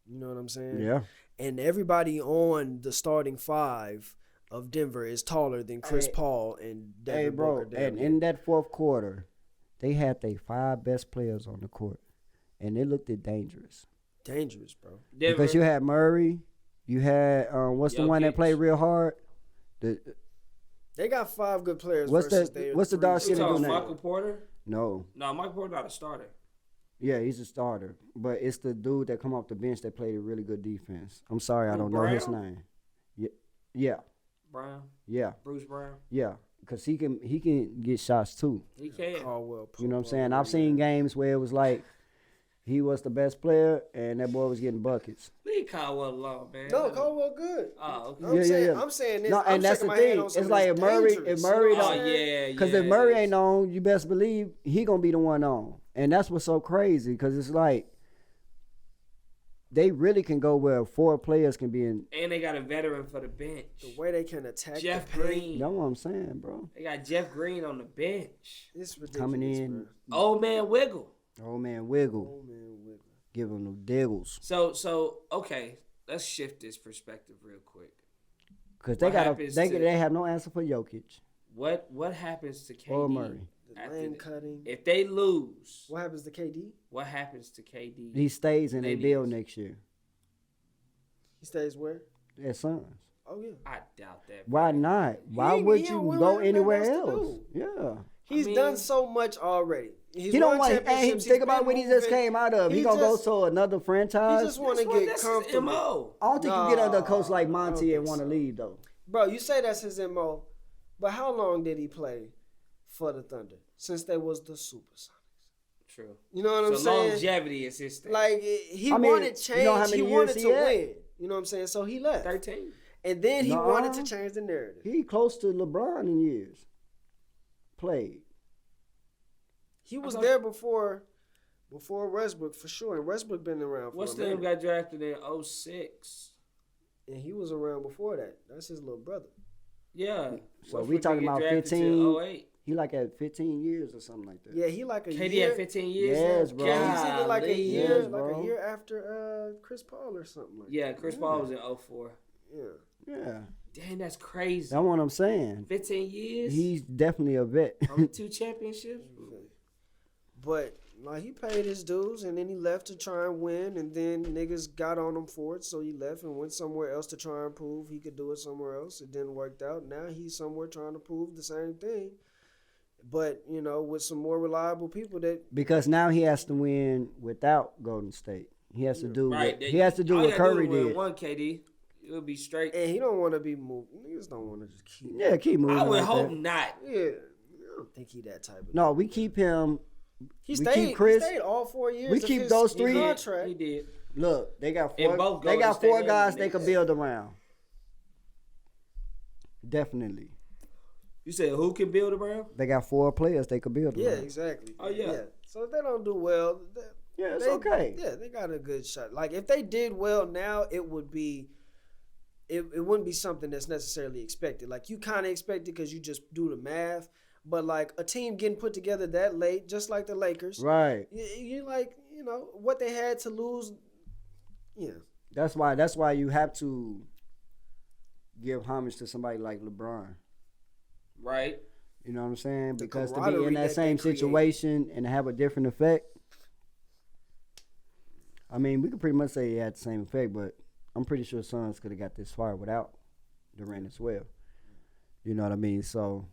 You know what I'm saying? Yeah. And everybody on the starting 5 of Denver is taller than Chris Hey. Paul and Devin Hey, bro, Booker. and in that fourth quarter, they had their 5 best players on the court, and they looked dangerous. dangerous, bro. Denver, Because you had Murray, you had what's the one that Jokic. played real hard? They got 5 good players. What's versus the- their what's the 3 dark you skin stars. talking name? Michael Porter? No, No, Michael Porter not a starter. yeah, he's a starter, but it's the dude that come off the bench that played a really good defense. I'm sorry, I don't know his Brown? name. Yeah, Brown, yeah, Bruce Brown. yeah, because he can get shots too. He can. Caldwell You know what I'm Pope, saying? I've seen games where it was like he was the best player and that boy was getting buckets. Leave Caldwell alone, man. No, Caldwell good. Oh, okay. I'm Yeah, saying, yeah. I'm saying this. No, I'm and that's shaking the my head thing. on some It's of like this if Murray dangerous, don't- you know Oh what I'm saying? yeah, Because yeah. if Murray it ain't is. on, you best believe he gonna be the one on, and that's what's so crazy. Because it's like they really can go where 4 players can be in. And they got a veteran for the bench. The way they can attack Jeff the paint, Green. You know what I'm saying, bro? They got Jeff Green on the bench. it's ridiculous. Coming in, bro. Old man Wiggle. old man Wiggle, Oh man, Wiggle. give him the diggles. So okay, let's shift this perspective real quick. Because they What got happens they to- they have no answer for Jokic What happens to KD or Murray. The after lane the- cutting. if they lose? What happens to KD? What happens to KD? He stays in They a bill need- next year. He stays where? At Suns. Oh yeah. I doubt that. Why not? Why He- would he you don't go really anywhere have nothing else? else to Yeah. He's mean- done so much already. He's He don't won want. And championships, think he's about been what he just moving. came out of. He He gonna just- go to another franchise. He just want to That's get his comfortable. MO. I don't think you get under a coach like Nah, I Monty don't and think want to so. leave though. Bro, you say that's his MO, but how long did he play for the Thunder? Since they was the Supersonics. True. You know what I'm So saying? longevity is his thing. Like he I mean, wanted you change. know how many he years wanted he to had? win. You know what I'm saying? So he left. 13. And then he Nuh-uh. wanted to change the narrative. He close to LeBron in years. Played. He was there before Westbrook for sure. And Westbrook been around for What's a the name minute. got drafted in 06? And he was around before that. That's his little brother. Yeah. So we talking about 15. 15. He like at 15 years or something like that. Yeah, he like a KD year. had 15 years. Yes, now? bro. Yeah, he's even like a Golly. year, Yes, bro. after Chris Paul or something like Yeah, that. Chris Paul was in 04. Yeah. Yeah. Dang, that's crazy. That's what I'm saying. 15 years. He's definitely a vet. Only 2 championships. But like he paid his dues and then he left to try and win and then niggas got on him for it, so he left and went somewhere else to try and prove he could do it somewhere else. It didn't work out. Now he's somewhere trying to prove the same thing. But, you know, with some more reliable people that Because now he has to win without Golden State. He has to do Right. what, he has to do All what you gotta Curry do is win did. one KD. It would be straight. and he don't want to be moved. Niggas don't want to just keep Yeah, keep moving. I would like hope that. not. Yeah. I don't think he that type of No, we keep him. He we stayed, keep Chris. he stayed all 4 years. We of keep his those He three. did. contract. He did. Look, they got And four. both They Golden got State 4 and guys the they could Knicks. build around. Definitely, You said who can build around? they got 4 players they could build Yeah, around. exactly. Oh, yeah. So if they don't do well, Yeah, it's they, okay. Yeah, they got a good shot. Like if they did well now, it would be. It wouldn't be something that's necessarily expected. Like you kind of expect it because you just do the math. But like a team getting put together that late, just like the Lakers, Right. you like what they had to lose. Yeah, That's why you have to give homage to somebody like LeBron. Right. You know what I'm saying? The Because to be camaraderie in that that they same create. situation and have a different effect. I mean, we could pretty much say it had the same effect, but I'm pretty sure Suns could have got this far without Durant as well. You know what I mean? So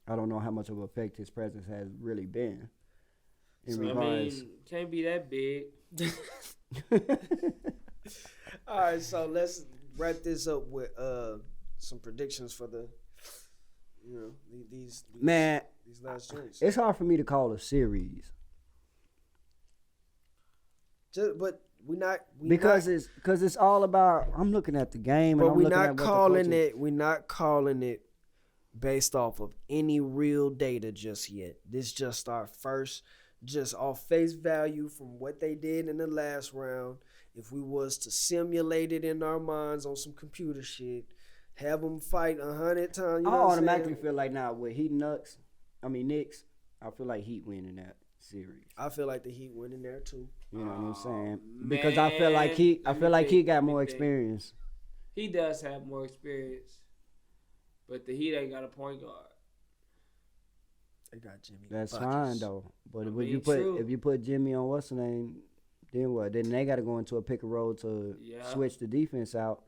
I don't know how much of an effect his presence has really been. In So, I regards, mean, can't be that big. All right, so let's wrap this up with some predictions for the, these man, these last drinks. it's hard for me to call a series But because it's all about. I'm looking at the game, and But I'm we're looking at not what the calling coaches- it. We're not calling it based off of any real data just yet. This just our first, just off face value from what they did in the last round. If we was to simulate it in our minds on some computer shit, have them fight 100 times. You know I what I'm automatically saying? feel like now with Knicks, I feel like Heat winning that series. I feel like the Heat went in there too. You know what I'm saying? Man, Because I feel like he got more experience. He does have more experience, but the Heat ain't got a point guard. They got Jimmy. That's Buckets. fine though. But I if mean, you true. put Jimmy on what's the name, then what? Then they got to go into a pick and roll to Yeah. switch the defense out.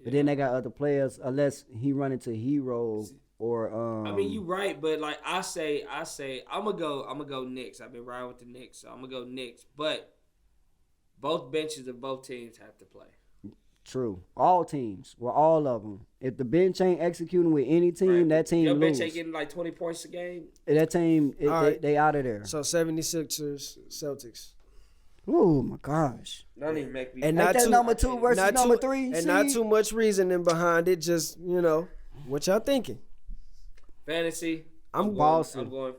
But Yeah. then they got other players unless he run into hero or I mean, you right, but like I say, I'm gonna go Knicks. I've been riding with the Knicks, so I'm gonna go Knicks. But both benches of both teams have to play. True. All teams. Well, all of them. If the bench ain't executing with any team, Right. that team Your bench lose. ain't getting like 20 points a game. That team, All right. they out of there. So 76ers, Celtics. Oh my gosh. Don't even make me. And Ain't not that too- number 2 versus Not number too- 3? And not too much reasoning behind it. Just what y'all thinking. Fantasy. I'm going, Boston. I'm going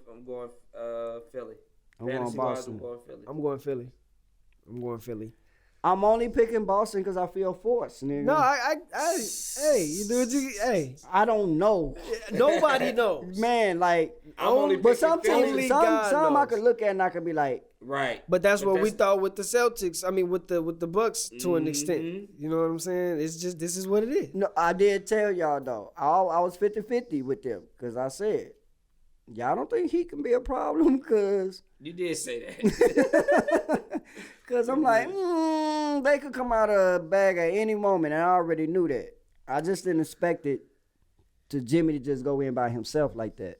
Philly. I'm going Fantasy-wise, Boston. I'm going Philly. I'm going Philly. I'm only picking Boston because I feel forced, nigga. No, hey, you do what you, hey. I don't know. Nobody knows. Man, like, I'm only but picking some Philly. teams, God some I knows. could look at and I could be like, Right. But that's But what we that's- thought with the Celtics. I mean, with the Bucks to an extent. Mhm. You know what I'm saying? It's just this is what it is. no, I did tell y'all though. I was 50-50 with them because I said, y'all don't think he can be a problem because You did say that. I'm like, they could come out of a bag at any moment, and I already knew that. I just didn't expect it to Jimmy to just go in by himself like that.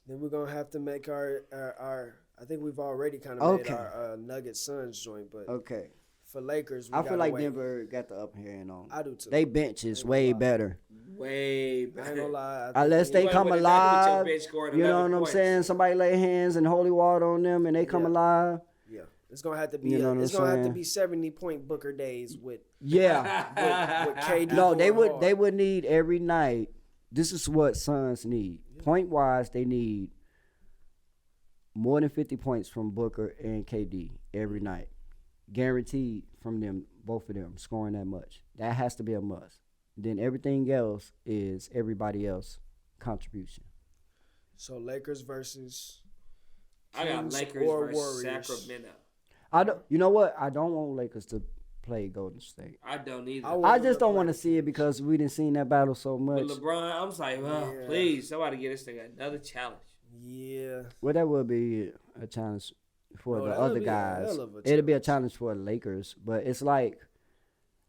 Then we're gonna have to make our I think we've already kind of made Okay. our Nuggets Suns joint, but Okay. for Lakers, we I feel gotta like wait. Denver got the upper hand on. I do too. They bench is way better. Way I ain't better. gonna lie. Unless they You come ain't with nothing with your alive, bench scoring you know 11 what I'm points. saying? Somebody lay hands and holy water on them and they come Yeah. alive. Yeah. It's gonna have to be. You know what It's I'm gonna have to saying? be 70-point Booker days with Yeah. KD. No, they going would they hard. would need every night. This is what Suns need. Point wise, they need more than 50 points from Booker and KD every night. Guaranteed from them, both of them, scoring that much. That has to be a must. Then everything else is everybody else contribution. So Lakers versus. I got Kings Lakers or versus Warriors. Sacramento. I don't. You know what? I don't want Lakers to play Golden State. I don't either. I want I them just to don't play want to the see it because we didn't seen that battle so With much. LeBron, I'm just like, oh, Yeah. please, somebody get this thing another challenge. Yeah. Well, that would be a challenge for Oh, the that'll other be a guys. hell of a It'll be a challenge. challenge for the Lakers, but it's like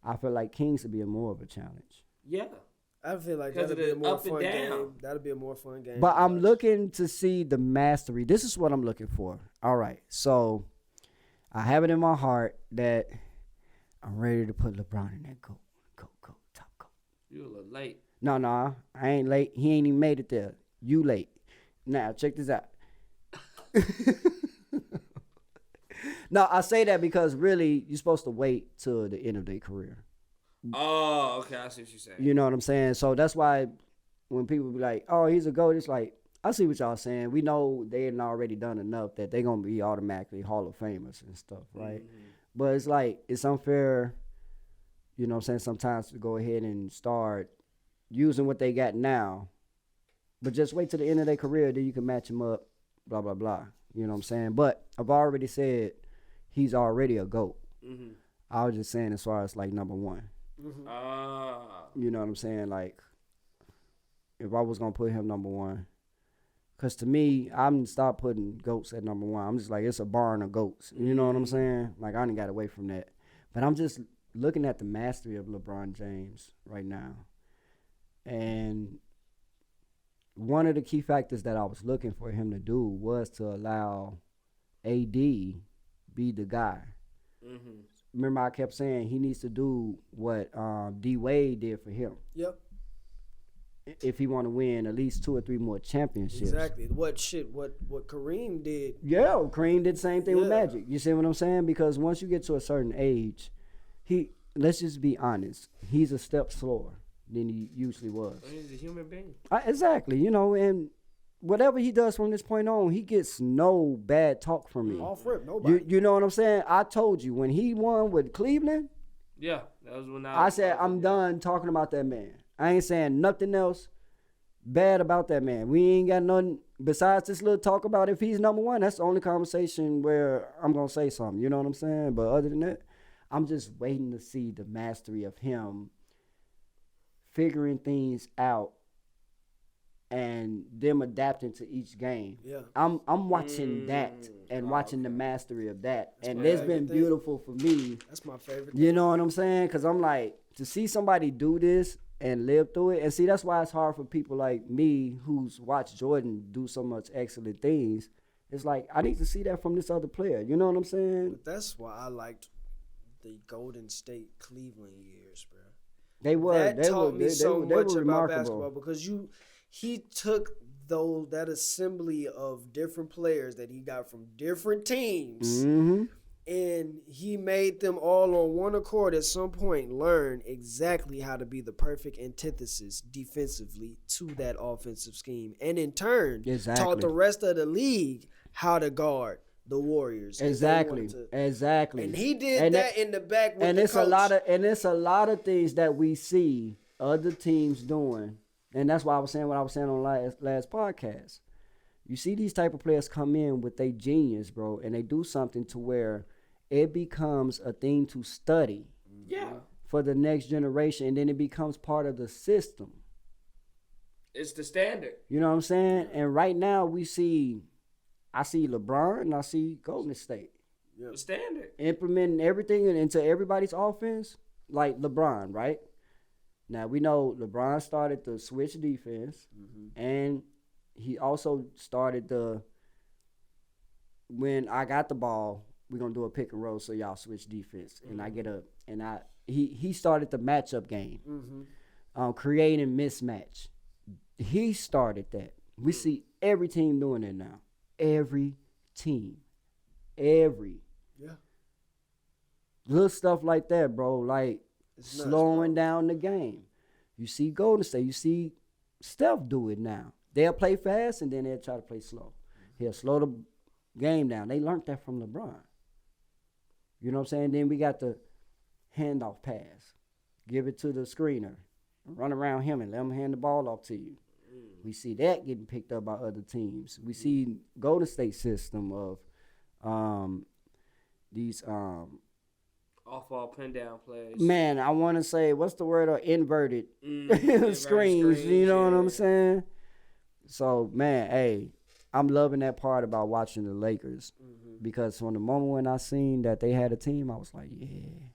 I feel like Kings would be more of a challenge. Yeah. I feel like 'Cause that'll of be a the more up and fun down. game. That'll be a more fun game. But to I'm watch. looking to see the mastery. This is what I'm looking for. All right, so I have it in my heart that I'm ready to put LeBron in that goat, top goat. You a little late. No, I ain't late. He ain't even made it there. You late. Now check this out. No, I say that because really you're supposed to wait till the end of their career. Oh, okay. I see what you're saying. You know what I'm saying? So that's why when people be like, "Oh, he's a GOAT," it's like I see what y'all saying. We know they ain't already done enough that they're gonna be automatically Hall of Famers and stuff, right? But it's like it's unfair, you know what I'm saying, sometimes to go ahead and start using what they got now, but just wait till the end of their career, then you can match them up, blah, blah, blah. You know what I'm saying? But I've already said he's already a GOAT. Mm-hmm. I was just saying as far as like number one. Ah. You know what I'm saying? Like, if I was going to put him number one, because to me, I'm stop putting GOATs at number one. I'm just like, it's a barn of GOATs. You know what I'm saying? Like, I done got away from that. But I'm just looking at the mastery of LeBron James right now. And one of the key factors that I was looking for him to do was to allow AD be the guy. Mm-hmm. Remember, I kept saying he needs to do what D Wade did for him. Yep. If he want to win at least 2 or 3 more championships. Exactly. What Kareem did. Yeah, Kareem did the same thing with Yeah. Magic. You see what I'm saying? Because once you get to a certain age, let's just be honest, he's a step slower than he usually was. He's a human being. Exactly, you know, and whatever he does from this point on, he gets no bad talk from me. Off rip, nobody. You know what I'm saying? I told you when he won with Cleveland, Yeah, that was when I said I'm done talking about that man. I ain't saying nothing else bad about that man. We ain't got nothing besides this little talk about if he's number one. That's the only conversation where I'm gonna say something. You know what I'm saying? But other than that, I'm just waiting to see the mastery of him figuring things out and them adapting to each game. Yeah. I'm watching that and watching the mastery of that. That's and my it's favorite been thing. beautiful for me. That's my favorite. You know what I'm saying? Because I'm like, to see somebody do this and live through it. And see, that's why it's hard for people like me who's watched Jordan do so much excellent things. It's like, I need to see that from this other player. You know what I'm saying? But that's why I liked the Golden State Cleveland years, bro. They were. That They taught were. me They so were, they much were about remarkable. basketball because he took that assembly of different players that he got from different teams Mm-hmm. and he made them all on one accord at some point learn exactly how to be the perfect antithesis defensively to that offensive scheme, and in turn Exactly. taught the rest of the league how to guard the Warriors. if they Exactly. wanted to. Exactly. And he did And that in the back with and the it's coach. it's a lot of things that we see other teams doing, and that's why I was saying what I was saying on last podcast. You see these type of players come in with their genius, bro, and they do something to where it becomes a thing to study Yeah, for the next generation, and then it becomes part of the system. it's the standard. You know what I'm saying? And right now I see LeBron and I see Golden State The standard. implementing everything into everybody's offense, like LeBron, right? Now, we know LeBron started the switch defense, and he also started when I got the ball, we're going to do a pick and roll so y'all switch defense. And he started the matchup game, creating mismatch. He started that. We see every team doing it now. Every team. Yeah. Yeah. Little stuff like that, bro. Like It's nuts, slowing bro. down the game. You see Golden State. You see Steph do it now. They'll play fast and then they'll try to play slow. He'll slow the game down. They learned that from LeBron. You know what I'm saying? Then we got the handoff pass. Give it to the screener. Run around him and let him hand the ball off to you. We see that getting picked up by other teams. We see Golden State system of these Off-ball pin-down plays. man, I want to say, what's the word? Inverted Inverted screens. You know what I'm yeah. saying? So, man, hey, I'm loving that part about watching the Lakers because from the moment when I seen that they had a team, I was like, yeah.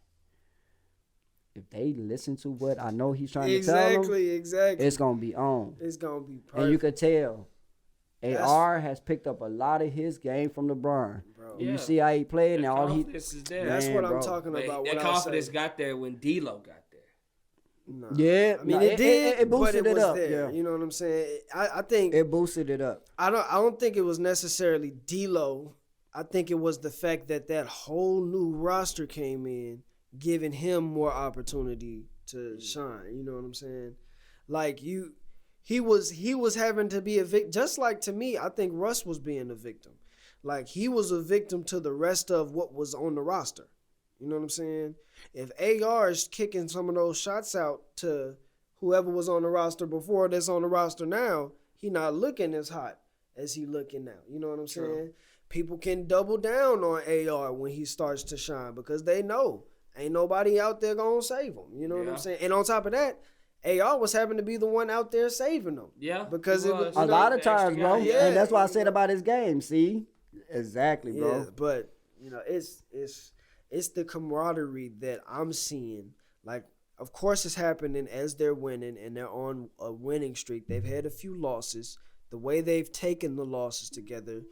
If they listen to what I know he's trying to tell them, Exactly. it's going to be on. It's gonna be perfect. And you could tell That's- AR has picked up a lot of his game from LeBron. Bro. And you Yeah. see how he played, and That all he confidence is there. That's Man, what I'm bro. talking But about. that What confidence I say. got there when D'Lo got there. Nah. Yeah, I mean nah, it did, it but boosted it it was up, there. yeah. You know what I'm saying? I think it boosted it up. I don't think it was necessarily D'Lo. I think it was the fact that whole new roster came in, giving him more opportunity to shine. You know what I'm saying? Like he was having to be a victim. Just like to me, I think Russ was being a victim. Like he was a victim to the rest of what was on the roster. You know what I'm saying? If AR is kicking some of those shots out to whoever was on the roster before that's on the roster now, he not looking as hot as he looking now. You know what I'm True. saying? People can double down on AR when he starts to shine because they know ain't nobody out there gonna save him. You know what Yeah. I'm saying? And on top of that, AR was having to be the one out there saving them. Yeah. Because he it was- was. A you know, lot of The extra times, bro. guy. Yeah. And that's why I said about his game. See? Exactly, bro. Yeah, but you know, it's the camaraderie that I'm seeing. Like, of course, it's happening as they're winning and they're on a winning streak. They've had a few losses. The way they've taken the losses together,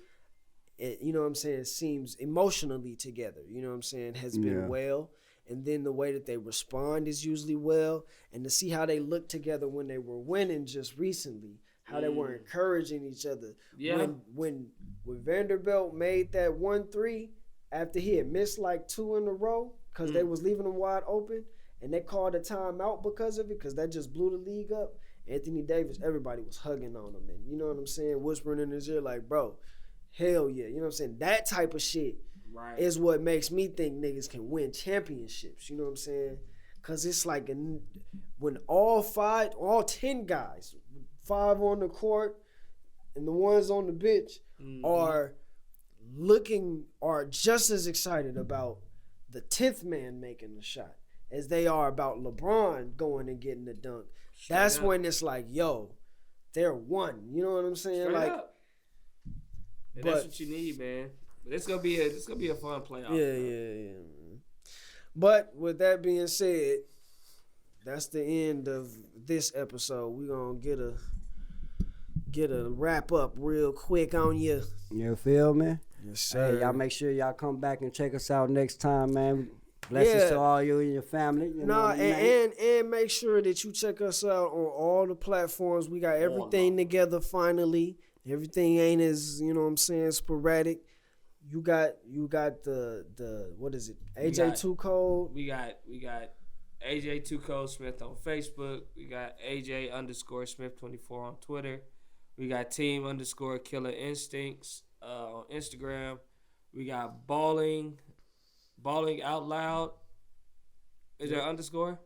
you know what I'm saying, seems emotionally together. You know what I'm saying, has been Yeah. well. And then the way that they respond is usually well. And to see how they look together when they were winning just recently, how they were encouraging each other. Yeah. When Vanderbilt made that 1-3 after he had missed like 2 in a row because they was leaving them wide open, and they called a timeout because of it, because that just blew the league up. Anthony Davis, everybody was hugging on him, and you know what I'm saying, whispering in his ear like, bro, hell yeah. You know what I'm saying? That type of shit Right. is what makes me think niggas can win championships. You know what I'm saying? Because it's like when all 10 guys, 5 on the court and the ones on the bench are just as excited about the 10th man making the shot as they are about LeBron going and getting the dunk. That's up. when it's like, yo, they're one. You know what I'm saying? Straight like, up. And but- that's what you need, man. But it's gonna be a fun playoff. Yeah. Man. But with that being said, that's the end of this episode. We're gonna get a wrap up real quick on you. You feel me? Yes, Hey, y'all make sure y'all come back and check us out next time, man. Blessings Yeah. to all you and your family. You know Nah, what I mean? and make sure that you check us out on all the platforms. We got everything together finally. Everything ain't as, you know what I'm saying, sporadic. You got the what is it? AJ2 code. We got AJ2Co Smith on Facebook. We got AJ_Smith24 on Twitter. We got Team_Killer Instincts on Instagram. We got Balling Out Loud. Is there underscore?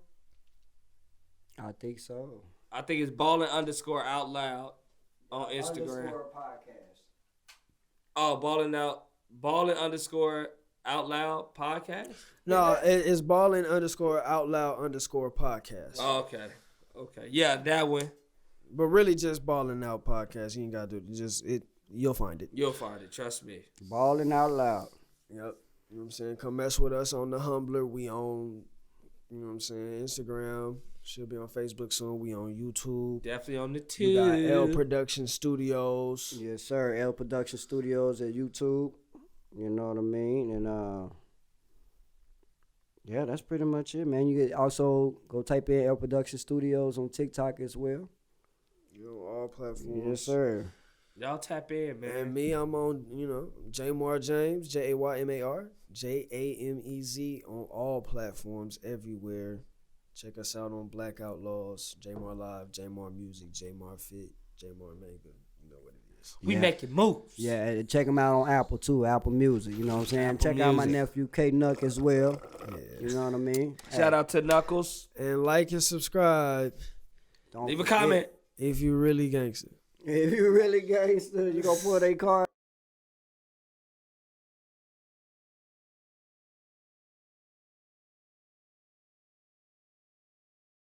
I think so. I think it's Balling_Out Loud on Instagram. Podcast. Oh, Balling_Out Loud podcast. No, it's balling_out loud_podcast. Oh, okay. Yeah, that one. But really just balling out podcast. You ain't gotta do it. Just it. You'll find it. You'll find it. Trust me. Balling out loud. Yep. You know what I'm saying? Come mess with us on the Humbler. We on, you know what I'm saying, Instagram. Should be on Facebook soon. We on YouTube. Definitely on the We got tube. L Production Studios. Yes, sir. L Production Studios at YouTube. You know what I mean? And yeah, that's pretty much it, man. You can also go type in L Production Studios on TikTok as well. You know, all platforms. Yes, sir. Y'all tap in, man. And me, I'm on, Jamar James, Jaymar, Jamez on all platforms, everywhere. Check us out on Black Outlaws, Jamar Live, Jamar Music, Jamar Fit, Jamar Mega. You know what it is. We making moves. Yeah, and check him out on Apple too, Apple Music. You know what I'm saying? Apple check out my Music. nephew K Nuck as well. Yeah. You know what I mean? Shout out to Knuckles. And like and subscribe Don't Leave a forget, comment. if you really gangster. If you really gangster, you gonna pull their card.